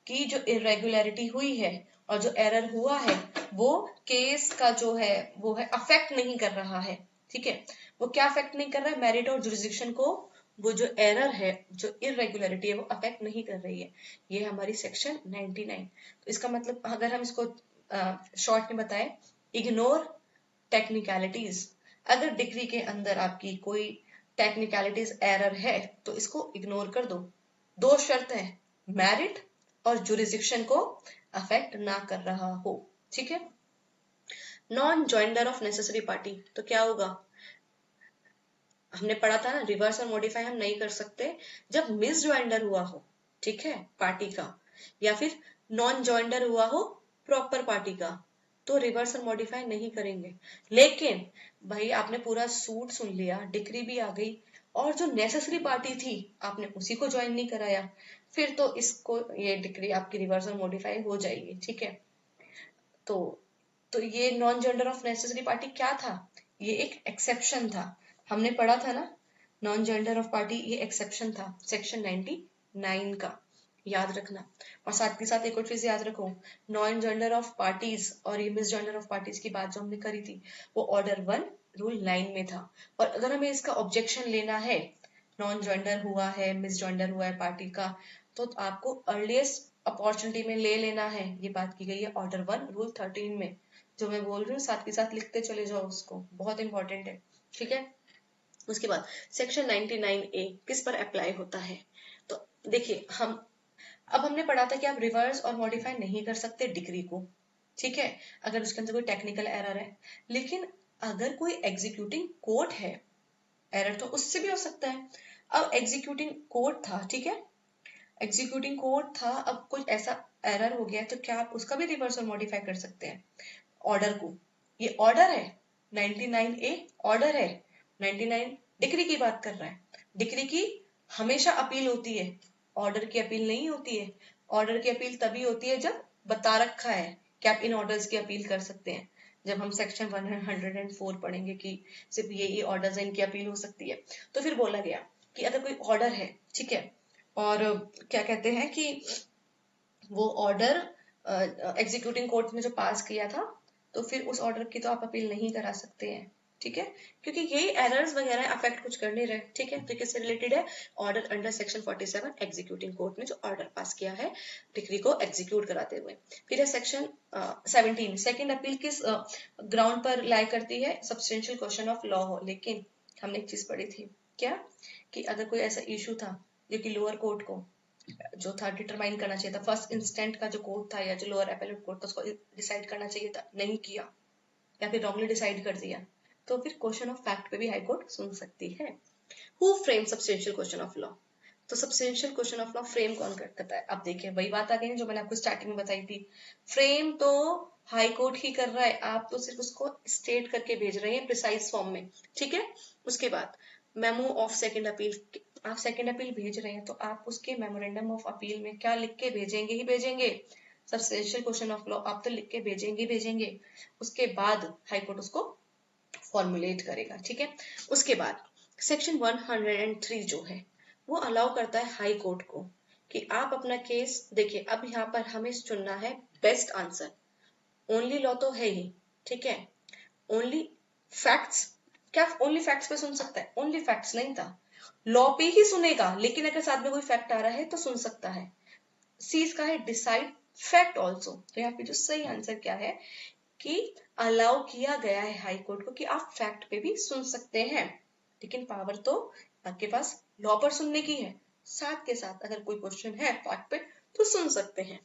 कि जो इरेगुलरिटी हुई है और जो एरर हुआ है वो केस का जो है वो है अफेक्ट नहीं कर रहा है, ठीक है। वो क्या अफेक्ट नहीं कर रहा है? मेरिट और जुरिडिक्शन को, वो जो एरर है, जो इरेगुलरिटी है वो अफेक्ट नहीं कर रही है। ये हमारी सेक्शन 99। तो इसका मतलब अगर हम इसको शॉर्ट में बताएं, इग्नोर टेक्निकलिटीज। अगर डिग्री के अंदर आपकी कोई टेक्निकलिटीज एरर है तो इसको इग्नोर कर दो। दो शर्त है, मेरिट और जुरिडिक्शन को अफेक्ट ना कर रहा हो, ठीक है। Non joinder of necessary party, तो क्या होगा? हमने पढ़ा था ना, रिवर्स और मॉडिफाई हम नहीं कर सकते जब मिस ज्वाइंडर हुआ हो, ठीक है, पार्टी का, या फिर नॉन ज्वाइंडर हुआ हो प्रॉपर पार्टी का, तो रिवर्स और मॉडिफाई नहीं करेंगे। लेकिन भाई आपने पूरा सूट सुन लिया, डिग्री भी आ गई और जो नेसेसरी पार्टी थी आपने उसी को ज्वाइन नहीं कराया, फिर तो इसको ये डिग्री आपकी रिवर्स और मॉडिफाई हो जाएगी, ठीक है। तो ये non gender of necessary party क्या था? ये एक एक्सेप्शन था, हमने पढ़ा था ना, नॉन जेंडर ऑफ पार्टी ये एक्सेप्शन था सेक्शन 99 का, याद रखना। और साथ के साथ एक और चीज याद रखो, नॉन जेंडर ऑफ पार्टीज और ये मिस जेंडर ऑफ पार्टीज की बात जो हमने करी थी वो ऑर्डर 1 रूल 9 में था। और अगर हमें इसका ऑब्जेक्शन लेना है, नॉन जेंडर हुआ है, मिस जेंडर हुआ है पार्टी का, तो आपको अर्लीस्ट अपॉर्चुनिटी में ले लेना है, ये बात की गई है ऑर्डर 1 रूल 13 में। जो मैं बोल रही हूँ साथ के साथ लिखते चले जाओ, उसको बहुत इंपॉर्टेंट है, ठीक है। उसके बाद सेक्शन 99A किस पर अप्लाई होता है? तो देखिए अब हमने पढ़ा था कि आप रिवर्स और मॉडिफाई नहीं कर सकते डिग्री को, ठीक है, अगर उसके अंदर कोई टेक्निकल एरर है। लेकिन अगर कोई एग्जीक्यूटिंग कोर्ट है, एरर तो उससे भी हो सकता है। अब एग्जीक्यूटिंग कोर्ट था, ठीक है, एग्जीक्यूटिंग कोर्ट था, अब कुछ ऐसा एरर हो गया तो क्या आप उसका भी रिवर्स और मॉडिफाई कर सकते हैं ऑर्डर को? ये ऑर्डर है, 99A ऑर्डर है, 99 डिग्री की बात कर रहा है। डिग्री की हमेशा अपील होती है, ऑर्डर की अपील नहीं होती है। ऑर्डर की अपील तभी होती है जब बता रखा है कि आप इन ऑर्डर्स की अपील कर सकते हैं। जब हम सेक्शन 104 पढ़ेंगे कि सिर्फ ये ऑर्डर्स हैं, इनकी अपील हो सकती है, तो फिर बोला गया कि अगर कोई ऑर्डर है, ठीक है, और क्या कहते हैं कि वो ऑर्डर एग्जीक्यूटिंग कोर्ट ने जो पास किया था, तो फिर उस ऑर्डर की तो आप अपील नहीं करा सकते हैं, ठीक है, क्योंकि यही एरर्स वगैरह अफेक्ट कुछ कर नहीं रहे, ठीक है। तो किससे रिलेटेड है? Order under section 47, executing court ने जो ऑर्डर पास किया है डिग्री को एग्जीक्यूट कराते हुए। फिर है सेक्शन 17, सेकंड अपील किस ग्राउंड पर लाई करती है? सब्सटेंशियल क्वेश्चन ऑफ लॉ हो, लेकिन हमने एक चीज पढ़ी थी क्या, कि अगर कोई ऐसा इशू था जो कि लोअर कोर्ट को जो था डिटरमाइन करना चाहिए था, फर्स्ट इंस्टेंट का जो कोर्ट था या जो लोअर एपेलेट कोर्ट था उसको डिसाइड करना चाहिए था, नहीं किया या फिर रॉन्गली डिसाइड कर दिया, तो फिर क्वेश्चन ऑफ फैक्ट पे भी हाई कोर्ट सुन सकती है। Who frame substantial question of law, तो substantial question of law frame कौन करता है। अब देखिए वही बात आ गई जो मैंने आपको स्टार्टिंग में बताई थी, फ्रेम तो हाई कोर्ट ही कर रहा है, आप तो सिर्फ उसको स्टेट करके भेज रहे हैं प्रिसाइज फॉर्म में, ठीक है। उसके बाद मेमो ऑफ सेकंड अपील, आप सेकंड अपील भेज रहे हैं तो आप उसके मेमोरेंडम ऑफ अपील में क्या लिख के भेजेंगे ही भेजेंगे, सब्सटेंशियल क्वेश्चन ऑफ लॉ आप तो लिख के भेजेंगे भेजेंगे। उसके बाद हाईकोर्ट उसको फॉर्मुलेट करेगा, ठीक है। उसके बाद सेक्शन 103 जो है वो अलाउ करता है हाई कोर्ट को कि आप अपना केस देखिए, अब यहाँ पर हमें चुनना है बेस्ट आंसर, ओनली लॉ तो है ही, ठीक है, ओनली फैक्ट्स, क्या ओनली फैक्ट्स पे सुन सकता है, ओनली फैक्ट्स नहीं था, लॉ पे ही सुनेगा, लेकिन अगर साथ में कोई फैक्ट आ रहा है तो सुन सकता है। सी इसका है डिसाइड फैक्ट ऑल्सो, तो यहाँ पे जो सही आंसर क्या है कि अलाउ किया गया है हाई कोर्ट को कि आप फैक्ट पे भी सुन सकते हैं, लेकिन पावर तो आपके पास लॉ पर सुनने की है, साथ के साथ अगर कोई क्वेश्चन है फैक्ट पे तो सुन सकते हैं,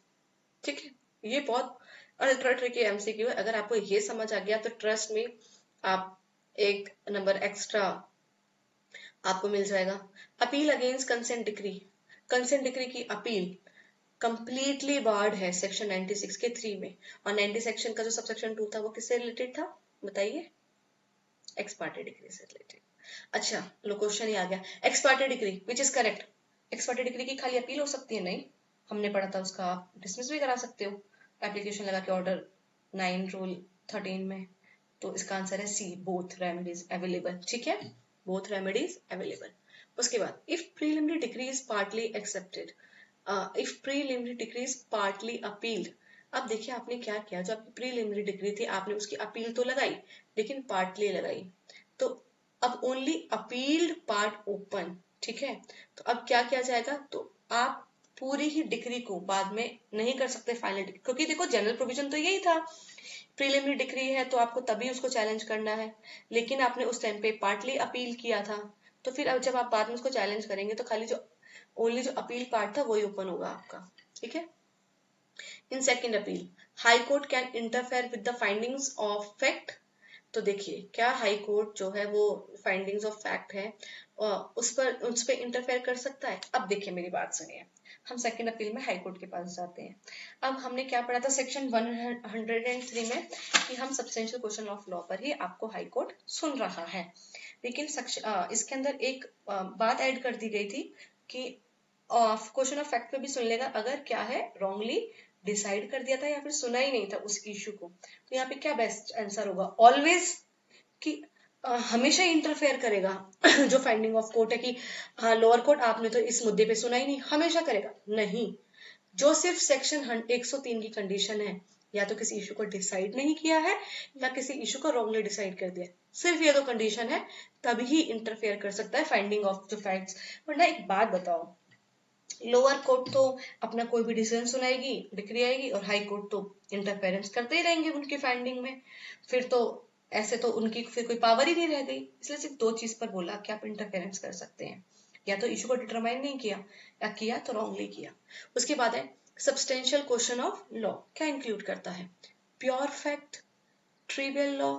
ठीक है। ये बहुत अल्ट्रा ट्रिकी एमसीक्यू है, अगर आपको ये समझ आ गया तो ट्रस्ट में आप एक नंबर एक्स्ट्रा आपको मिल जाएगा। Appeal against consent decree, consent decree की अपील कंप्लीटली बार्ड है सेक्शन 96 के 3 में, और 90 सेक्शन का जो सबसेक्शन 2 था वो किससे रिलेटेड था बताइए, एक्स पार्टी डिग्री से रिलेटेड। अच्छा लो क्वेश्चन ही आ गया, x party degree which is correct, x party degree की खाली अपील हो सकती है, नहीं, हमने पढ़ा था उसका आप डिसमिस भी करा सकते हो एप्लीकेशन लगा के ऑर्डर 9 रूल 13 में, तो इसका आंसर है सी, बोथ रेमेडीज अवेलेबल, ठीक है, बोथ रेमेडीज अवेलेबल। उसके बाद if preliminary degree is partly accepted, if preliminary degree is partly appealed, अब देखिए आपने क्या किया, जो आपकी प्रीलिमिनरी डिग्री थी आपने उसकी अपील तो लगाई लेकिन पार्टली लगाई, तो अब ओनली अपील्ड पार्ट ओपन, ठीक है, तो अब क्या किया जाएगा, तो आप पूरी ही डिग्री को बाद में नहीं कर सकते फाइनल डिग्री, क्योंकि देखो जनरल प्रोविजन तो यही था, प्रीलिमिनरी डिग्री है तो आपको तभी उसको चैलेंज करना है, लेकिन आपने उस टाइम पे पार्टली अपील किया था, तो फिर अब जब आप बाद में उसको चैलेंज करेंगे तो खाली जो ओनली जो अपील पार्ट था वही ओपन होगा आपका, ठीक है। In second appeal high court can interfere with the findings of fact, तो देखिए क्या हाई कोर्ट जो है वो फाइंडिंग्स ऑफ फैक्ट है उस पर इंटरफेयर कर सकता है। अब देखिए मेरी बात सुनिए, हम सेकंड अपील में हाई कोर्ट के पास जाते हैं। अब हमने क्या पढ़ा था सेक्शन 103 में कि हम सब्सटेंशियल क्वेश्चन ऑफ लॉ पर ही आपको हाई कोर्ट सुन रहा है, लेकिन इसके अंदर एक बात ऐड कर दी गई थी कि क्वेश्चन ऑफ फैक्ट पे भी सुन लेगा अगर क्या है रॉन्गली डिसाइड कर दिया था या फिर सुना ही नहीं था उस इश्यू को, तो यहाँ पे क्या बेस्ट आंसर होगा, ऑलवेज, कि हमेशा इंटरफेयर करेगा जो फाइंडिंग ऑफ कोर्ट है कि हाँ लोअर कोर्ट आपने तो इस मुद्दे पे सुना ही नहीं, हमेशा करेगा नहीं, जो सिर्फ सेक्शन 103 की कंडीशन है, या तो किसी इशू को डिसाइड नहीं किया है या किसी इशू को रॉन्गली डिसाइड कर दिया, सिर्फ ये दो कंडीशन है तभी ही इंटरफेयर कर सकता है फाइंडिंग ऑफ जो फैक्ट्स। वरना एक बात बताओ, लोअर कोर्ट तो अपना कोई भी डिसीजन सुनाएगी डिक्री आएगी और हाई कोर्ट तो इंटरफेरेंस करते ही रहेंगे उनकी फाइंडिंग में, फिर तो ऐसे तो उनकी फिर कोई पावर ही नहीं रह गई, इसलिए सिर्फ दो चीज पर बोला कि आप इंटरफेरेंस कर सकते हैं, या तो इशू को डिटरमाइन नहीं किया या किया तो रॉन्गली किया। उसके बाद है सब्सटेंशियल क्वेश्चन ऑफ लॉ, क्या इंक्लूड करता है, pure fact, trivial law,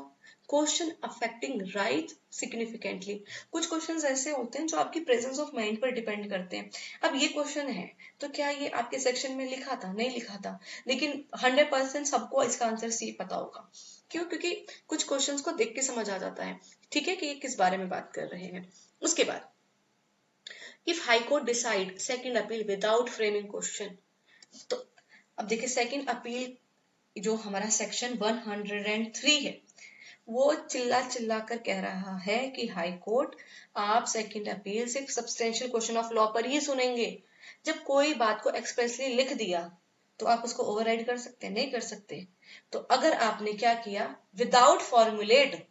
question affecting right significantly, कुछ क्वेश्चंस ऐसे होते हैं जो आपकी प्रेजेंस ऑफ माइंड पर डिपेंड करते हैं। अब ये क्वेश्चन है तो क्या ये आपके सेक्शन में लिखा था, नहीं लिखा था, लेकिन 100% सबको इसका आंसर सी पता होगा, क्यों, क्योंकि कुछ क्वेश्चंस को देख के समझ आ जाता है, ठीक है, कि ये किस बारे में बात कर रहे हैं। उसके बाद if high court decide second appeal without framing question, तो अब देखिए सेकंड अपील जो हमारा सेक्शन 103 है वो चिल्ला चिल्ला कर कह रहा है कि हाई कोर्ट आप सेकंड अपील सिर्फ सब्सटेंशियल क्वेश्चन ऑफ लॉ पर ही सुनेंगे, जब कोई बात को एक्सप्रेसली लिख दिया तो आप उसको ओवरराइड कर सकते हैं, नहीं कर सकते, तो अगर आपने क्या किया विदाउट फॉर्मुलेट,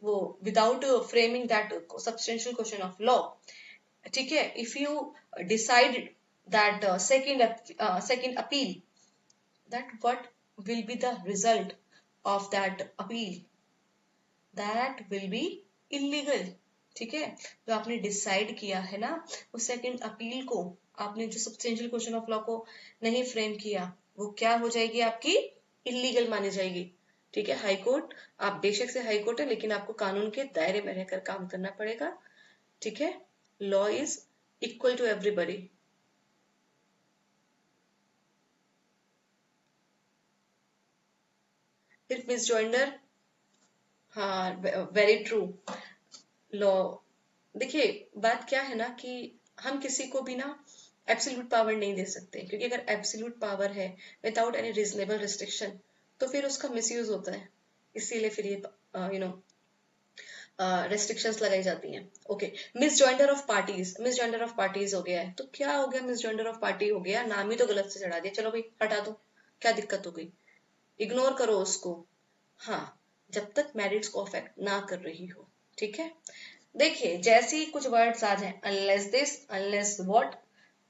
वो without framing that substantial question of law, ठीक है, if you decide that second appeal, that what will be the result of that appeal, that will be illegal, ठीक है, जो आपने डिसाइड किया है ना, उस सेकंड अपील को आपने जो सब्सटेंशियल क्वेश्चन ऑफ लॉ को नहीं फ्रेम किया, वो क्या हो जाएगी, आपकी इलीगल मानी जाएगी। ठीक है, हाई कोर्ट, आप बेशक से हाई कोर्ट है लेकिन आपको कानून के दायरे में रहकर काम करना पड़ेगा। ठीक है, law is equal to everybody. फिर मिस जॉइंडर, हाँ वेरी ट्रू। लॉ, देखिए बात क्या है ना कि हम किसी को भी ना एब्सोल्यूट पावर नहीं दे सकते, क्योंकि अगर एब्सोल्यूट पावर है विदाउट एनी रीजनेबल रिस्ट्रिक्शन तो फिर उसका मिसयूज होता है, इसीलिए फिर ये रेस्ट्रिक्शंस लगाई जाती हैं। Okay, miss joinder of parties, miss joinder of parties हो गया है, तो क्या हो गया, मिस जॉइंडर ऑफ पार्टी हो गया, नाम ही तो गलत से चढ़ा दिया, चलो भाई हटा दो, क्या दिक्कत हो गई, इग्नोर करो उसको। हाँ, जब तक मैरिट्स को अफेक्ट ना कर रही हो। ठीक है, देखिए जैसे ही कुछ वर्ड्स आ जाए, unless this, unless what,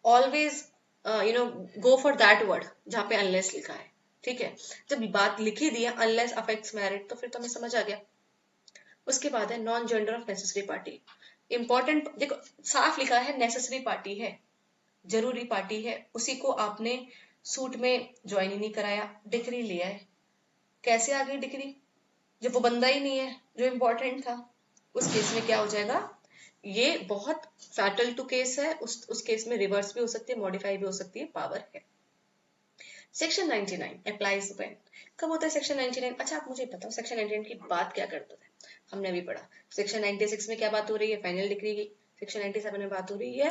always go for that word जहां पे अनलेस लिखा है। ठीक है, जब बात लिखी दी है अनलेस अफेक्ट्स मैरिट, तो फिर तो हमें समझ आ गया। उसके बाद है non gender of necessary party. Important, देखो साफ लिखा है नेसेसरी पार्टी है, जरूरी पार्टी है, उसी को आपने सूट में ज्वाइन ही नहीं कराया, डिग्री लिया है, कैसे आ गई डिग्री जब वो बंदा ही नहीं है जो इम्पोर्टेंट था। उस केस में क्या हो जाएगा, ये बहुत फैटल टू केस है, उस केस में रिवर्स भी हो सकती है, मॉडिफाई भी हो सकती है, पावर है। सेक्शन 99 अप्लाइज व्हेन, कब होता है सेक्शन 99? अच्छा आप मुझे बताओ सेक्शन 99 की बात क्या करता है, हमने अभी पढ़ा। सेक्शन 96 में क्या बात हो रही है, फाइनल डिग्री की। सेक्शन 97 में बात हो रही है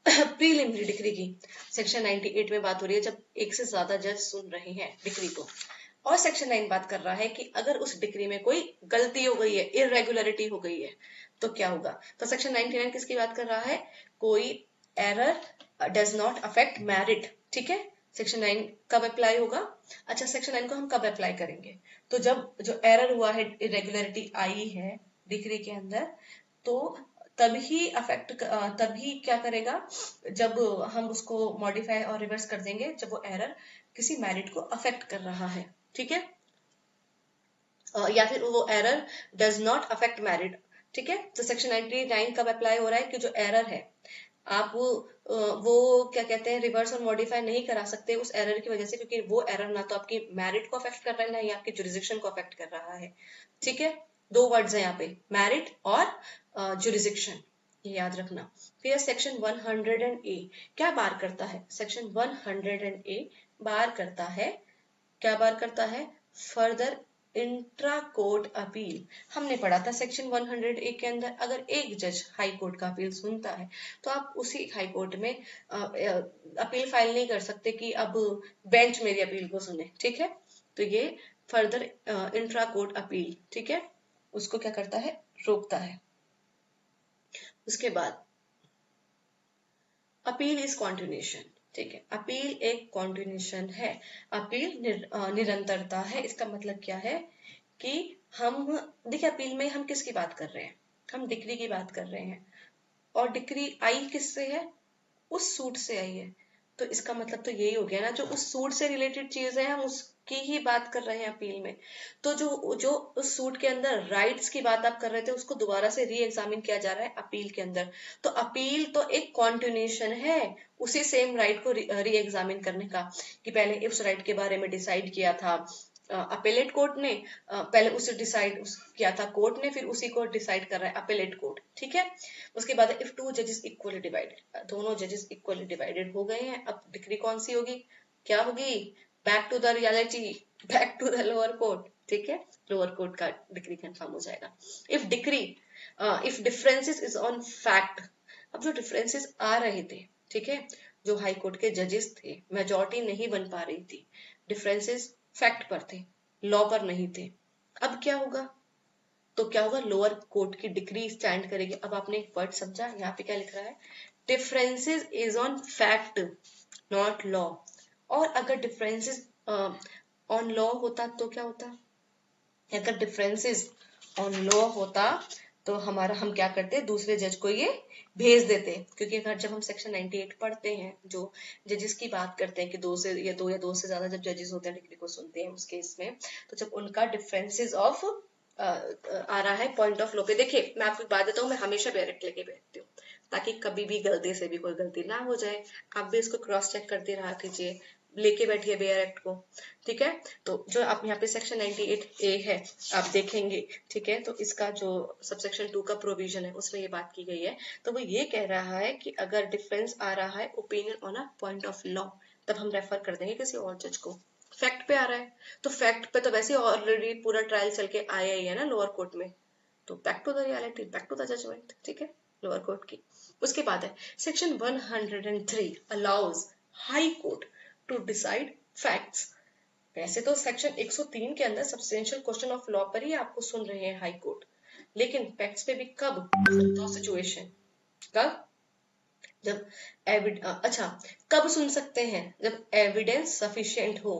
प्रीलिमिनरी डिग्री की। सेक्शन 98 में बात हो रही है जब एक से ज्यादा जज सुन रहे हैं डिग्री को। और सेक्शन 9 बात कर रहा है कि अगर उस डिग्री में कोई गलती हो गई है, इरेगुलरिटी हो गई है, तो क्या होगा। तो सेक्शन 99 किसकी बात कर रहा है, कोई error does not affect merit. ठीक है, सेक्शन 9 कब अप्लाई होगा, अच्छा सेक्शन 9 को हम कब अप्लाई करेंगे, तो जब जो एरर हुआ है, इरेगुलरिटी आई है डिग्री के अंदर, तो तभी अफेक्ट, तभी क्या करेगा, जब हम उसको मॉडिफाई और रिवर्स कर देंगे जब वो एरर किसी मैरिट को अफेक्ट कर रहा है। ठीक है, या फिर वो error does not affect merit. ठीक है, तो सेक्शन 99 कब अप्लाई हो रहा है कि जो एरर है आप वो क्या कहते हैं, रिवर्स और मॉडिफाई नहीं करा सकते उस एरर की वजह से, क्योंकि वो एरर ना तो आपकी मैरिट को अफेक्ट कर रहा है ना ही आपकी जुरिस्डिक्शन को अफेक्ट कर रहा है। ठीक है, दो वर्ड्स है यहाँ पे, मैरिट और जुरिस्डिक्शन, ये याद रखना। फिर सेक्शन 100A क्या बार करता है, सेक्शन 100A बार करता है, क्या बार करता है, फर्दर इंट्रा कोर्ट अपील। हमने पढ़ा था सेक्शन 100A के अंदर, अगर एक जज हाई कोर्ट का अपील सुनता है तो आप उसी हाई कोर्ट में अपील फाइल नहीं कर सकते कि अब बेंच मेरी अपील को सुने। ठीक है, तो ये फर्दर इंट्रा कोर्ट अपील, ठीक है, उसको क्या करता है, रोकता है। उसके बाद अपील इज कॉन्टिन्यूशन। ठीक है, अपील एक कॉन्टिन्यूशन है, अपील निरंतरता है। इसका मतलब क्या है कि हम, देखिए अपील में हम किसकी बात कर रहे हैं, हम डिग्री की बात कर रहे हैं, और डिग्री आई किससे है, उस सूट से आई है। तो इसका मतलब तो यही हो गया ना, जो उस सूट से रिलेटेड चीज है हम उसकी ही बात कर रहे हैं अपील में। तो जो जो उस सूट के अंदर राइट्स की बात आप कर रहे थे उसको दोबारा से री एग्जामिन किया जा रहा है अपील के अंदर। तो अपील तो एक कॉन्टिन्यूशन है उसी सेम राइट को री एग्जामिन करने का, कि पहले उस राइट के बारे में डिसाइड किया था अपेलेट कोर्ट ने, पहले उसे डिसाइड किया था कोर्ट ने, फिर उसी को डिसाइड कर रहा है अपेलेट कोर्ट। ठीक है, उसके बाद इफ टू जजेस इक्वली डिवाइडेड, दोनों जजेस इक्वली डिवाइडेड हो गए हैं, अब डिग्री कौन सी होगी, क्या होगी, back to the reality, back to the lower court. ठीक है, लोअर कोर्ट का डिग्री कंफर्म हो जाएगा। If decree, if differences is on fact, अब जो डिफरेंसेस आ रहे थे, ठीक है, जो हाई कोर्ट के जजेस थे, मेजोरिटी नहीं बन पा रही थी, डिफरेंसेस फैक्ट पर थे, लॉ पर नहीं थे, अब क्या होगा, तो क्या होगा, लोअर कोर्ट की डिग्री स्टैंड करेगी। अब आपने एक वर्ड समझा, यहाँ पे क्या लिख रहा है, differences is on fact not law. और अगर डिफरेंसेस ऑन लॉ होता तो क्या होता, अगर डिफरेंसेस ऑन लॉ होता तो हमारा, हम क्या करते, दूसरे जज को ये भेज देते, क्योंकि अगर जब हम सेक्शन 98 पढ़ते हैं, जो जजेस की बात करते हैं कि दो या दो से ज्यादा जब जजेस होते हैं डिग्री को सुनते हैं उस केस में, तो जब उनका डिफरेंसेस ऑफ आ रहा है पॉइंट ऑफ लो पे। देखिए मैं आपको एक बात देता हूँ, मैं हमेशा बेयरेक्ट लेके बैठती हूँ ताकि कभी भी गलती से भी कोई गलती ना हो जाए। आप भी इसको क्रॉस चेक करते रहा कीजिए, लेके बैठिए बेयरेक्ट को, ठीक है। तो जो आप यहाँ पे सेक्शन 98A है आप देखेंगे, ठीक है, तो इसका जो सबसेक्शन 2 का प्रोविजन है उसमें ये बात की गई है। तो वो ये कह रहा है कि अगर डिफरेंस आ रहा है opinion on a point of law, तब हम रेफर कर देंगे किसी और जज को। फैक्ट पे आ रहा है तो फैक्ट पे तो वैसे ऑलरेडी पूरा ट्रायल चल के आया ही है ना लोअर कोर्ट में, तो back to the reality, back to the judgment, ठीक है, लोअर कोर्ट की। उसके बाद है section 103 allows high court to decide facts. वैसे तो सेक्शन 103 के अंदर सब्सटेंशियल क्वेश्चन ऑफ लॉ पर ही आपको सुन रहे हैं हाई कोर्ट, लेकिन फैक्ट्स पे भी कब, दो सिचुएशन, कब, जब अच्छा, कब सुन सकते हैं, जब एविडेंस सफिशिएंट हो,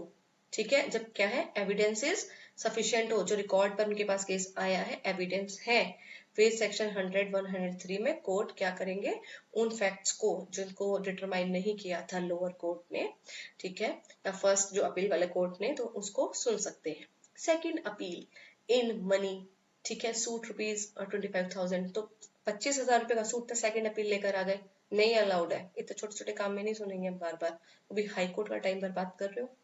ठीक है, जब क्या है, एविडेंस इज सफिशिएंट हो, जो रिकॉर्ड पर उनके पास केस आया है, एविडेंस है, फिर सेक्शन 100-103 में कोर्ट क्या करेंगे, उन फैक्ट्स को जिनको डिटरमाइन नहीं किया था लोअर कोर्ट ने, ठीक है, या फर्स्ट जो अपील वाले कोर्ट ने, तो उसको सुन सकते हैं। सेकंड अपील इन मनी, ठीक है, सूट ₹25,000, तो 25,000 रुपए का सूट था, सेकंड अपील लेकर आ गए, नहीं अलाउड है, इतने छोटे छोटे काम में नहीं सुनेंगे बार बार, वो भी हाई कोर्ट का टाइम बर्बाद कर रहे हो।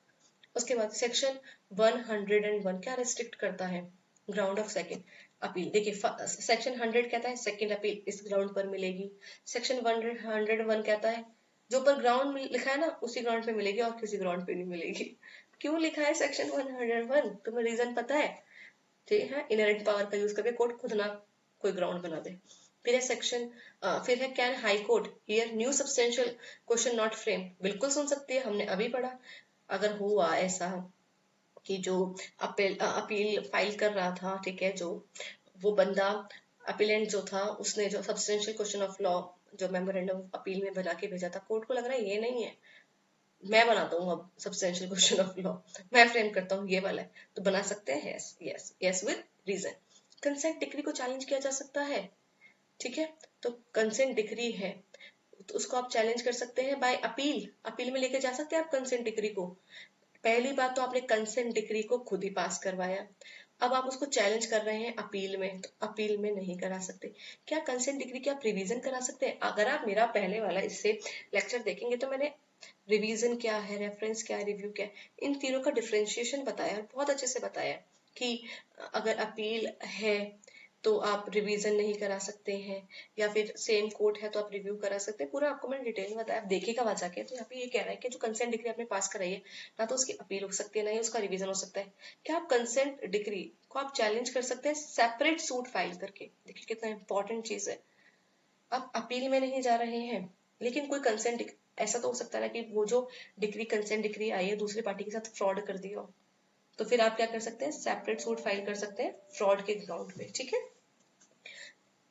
उसके बाद सेक्शन 101 क्या रिस्ट्रिक्ट करता है, ग्राउंड ऑफ सेकंड अपील। देखिए सेक्शन 100 कहता है सेकंड अपील इस ग्राउंड पर मिलेगी, सेक्शन 101 कहता है जो पर ग्राउंड लिखा है ना उसी ग्राउंड पे मिलेगी और किसी ग्राउंड पे नहीं मिलेगी। क्यों लिखा है सेक्शन 101, तुम्हें रीजन पता है, ठीक है, इनहेरेंट पावर का यूज करके कोर्ट खुद ना कोई ग्राउंड बना दे। फिर है सेक्शन फिर है can high court here new substantial question not frame, बिल्कुल सुन सकती है, हमने अभी पढ़ा। अगर हुआ ऐसा कि जो अपील फाइल कर रहा था, ठीक है, जो वो बंदा अपीलेंट जो था उसने जो सब्सटेंशियल क्वेश्चन ऑफ लॉ जो मेमोरेंडम अपील में बना के भेजा था, कोर्ट को लग रहा है ये नहीं है, मैं बनाता हूँ अब सब्सटेंशियल क्वेश्चन ऑफ लॉ, मैं फ्रेम करता हूँ, ये वाला है, तो बना सकते हैं yes yes yes with reason. Consent decree को चैलेंज किया जा सकता है, ठीक है, तो कंसेंट डिक्री है तो उसको आप चैलेंज कर सकते हैं बाय अपील, अपील में लेके जा सकते हैं आप कंसेंट डिक्री को। पहली बात तो आपने कंसेंट डिक्री को खुद ही पास करवाया, अब आप उसको चैलेंज कर रहे हैं अपील में, तो अपील में नहीं करा सकते। क्या कंसेंट डिक्री की आप रिवीजन करा सकते हैं? अगर आप मेरा पहले वाला इससे लेक्चर देखेंगे तो मैंने रिवीजन क्या है, रेफरेंस क्या है, रिव्यू क्या है, इन तीनों का डिफरेंशिएशन बताया और बहुत अच्छे से बताया कि अगर अपील है तो आप रिवीजन नहीं करा सकते हैं, या फिर सेम कोर्ट है तो आप रिव्यू करा सकते हैं, पूरा आपको मैंने डिटेल में बताया, आप देखिएगा वहां जाके। तो यहाँ पे ये कह रहा है कि जो कंसेंट डिग्री आपने पास कराई है ना तो उसकी अपील हो सकती है ना ही उसका रिवीजन हो सकता है। क्या आप कंसेंट डिग्री को आप चैलेंज कर सकते हैं सेपरेट सूट फाइल करके? देखिए कितना इंपॉर्टेंट चीज है, आप अपील में नहीं जा रहे हैं, लेकिन कोई कंसेंट, ऐसा तो हो सकता है ना कि वो जो डिग्री कंसेंट डिग्री आई है दूसरी पार्टी के साथ फ्रॉड कर दिया हो, तो फिर आप क्या कर सकते हैं, सेपरेट सूट फाइल कर सकते हैं फ्रॉड के ग्राउंड पे, ठीक है।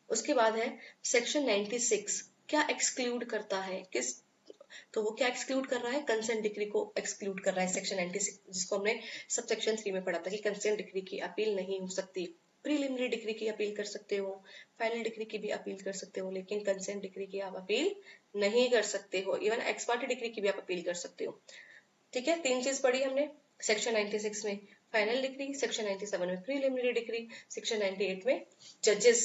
उसके बाद है सेक्शन 96 क्या एक्सक्लूड करता है, किस, तो वो क्या एक्सक्लूड कर रहा है, कंसेंट डिक्री को एक्सक्लूड कर रहा है सेक्शन 96, जिसको हमने सब सेक्शन 3 में पढ़ा था कि कंसेंट डिक्री की अपील नहीं हो सकती। प्रीलिमिनरी डिक्री की अपील कर सकते हो, फाइनल डिक्री की भी अपील कर सकते हो, लेकिन कंसेंट डिक्री की आप अपील नहीं कर सकते हो। इवन एक्स पार्टी डिक्री की भी आप अपील कर सकते हो, ठीक है। तीन चीज पढ़ी हमने सेक्शन 96 में फाइनल डिग्री, सेक्शन 97 में प्रीलिमिनरी डिग्री, सेक्शन 98 में जजेस,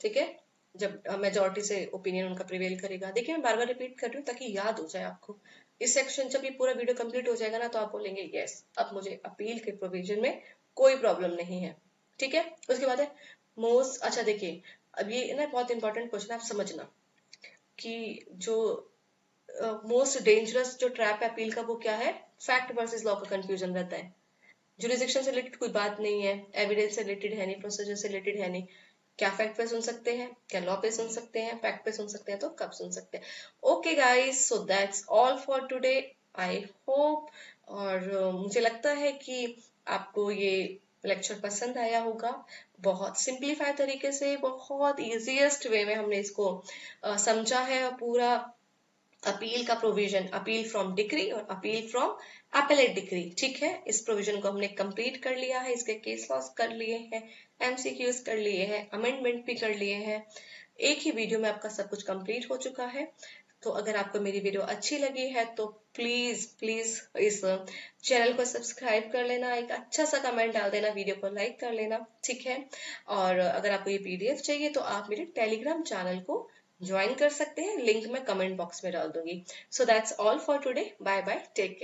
ठीक है, जब मेजोरिटी से ओपिनियन उनका प्रिवेल करेगा। देखिए मैं बार बार रिपीट कर रही हूँ ताकि याद हो जाए आपको। इस सेक्शन जब ये पूरा वीडियो कंप्लीट हो जाएगा ना तो आप बोलेंगे यस अब मुझे अपील के प्रोविजन में कोई प्रॉब्लम नहीं है, ठीक है। उसके बाद है मोस्ट, अच्छा देखिए अब ये ना बहुत इंपॉर्टेंट क्वेश्चन, आप समझना कि जो मोस्ट डेंजरस जो ट्रैप है अपील का वो क्या है, फैक्ट वर्सेस लॉ का कंफ्यूजन रहता है। जुरिसडिक्शन से रिलेटेड कोई बात नहीं है, एविडेंस से रिलेटेड है नहीं, प्रोसीजर से रिलेटेड है नहीं, क्या फैक्ट पे सुन सकते हैं, क्या लॉ पे सुन सकते हैं, फैक्ट पे सुन सकते हैं, तो कब सुन सकते हैं। Okay guys, so that's all for today, I hope, और मुझे लगता है कि आपको ये लेक्चर पसंद आया होगा। बहुत सिंप्लीफाई तरीके से, बहुत इजीएस्ट वे में हमने इसको समझा है पूरा अपील का प्रोविजन, अपील फ्रॉम डिक्री और अपील फ्रॉम अपीलेट डिक्री, ठीक है। इस प्रोविजन को हमने कंप्लीट कर लिया है, इसके केस लॉस कर लिए हैं, एमसीक्यूज कर लिए हैं, अमेंडमेंट भी कर लिए हैं, एक ही वीडियो में आपका सब कुछ कंप्लीट हो चुका है। तो अगर आपको मेरी वीडियो अच्छी लगी है तो प्लीज प्लीज इस चैनल को सब्सक्राइब कर लेना, एक अच्छा सा कमेंट डाल देना, वीडियो को लाइक कर लेना, ठीक है। और अगर आपको ये पीडीएफ चाहिए तो आप मेरे टेलीग्राम चैनल को ज्वाइन कर सकते हैं, लिंक मैं कमेंट बॉक्स में डाल दूंगी। So that's all for today, bye bye, take care.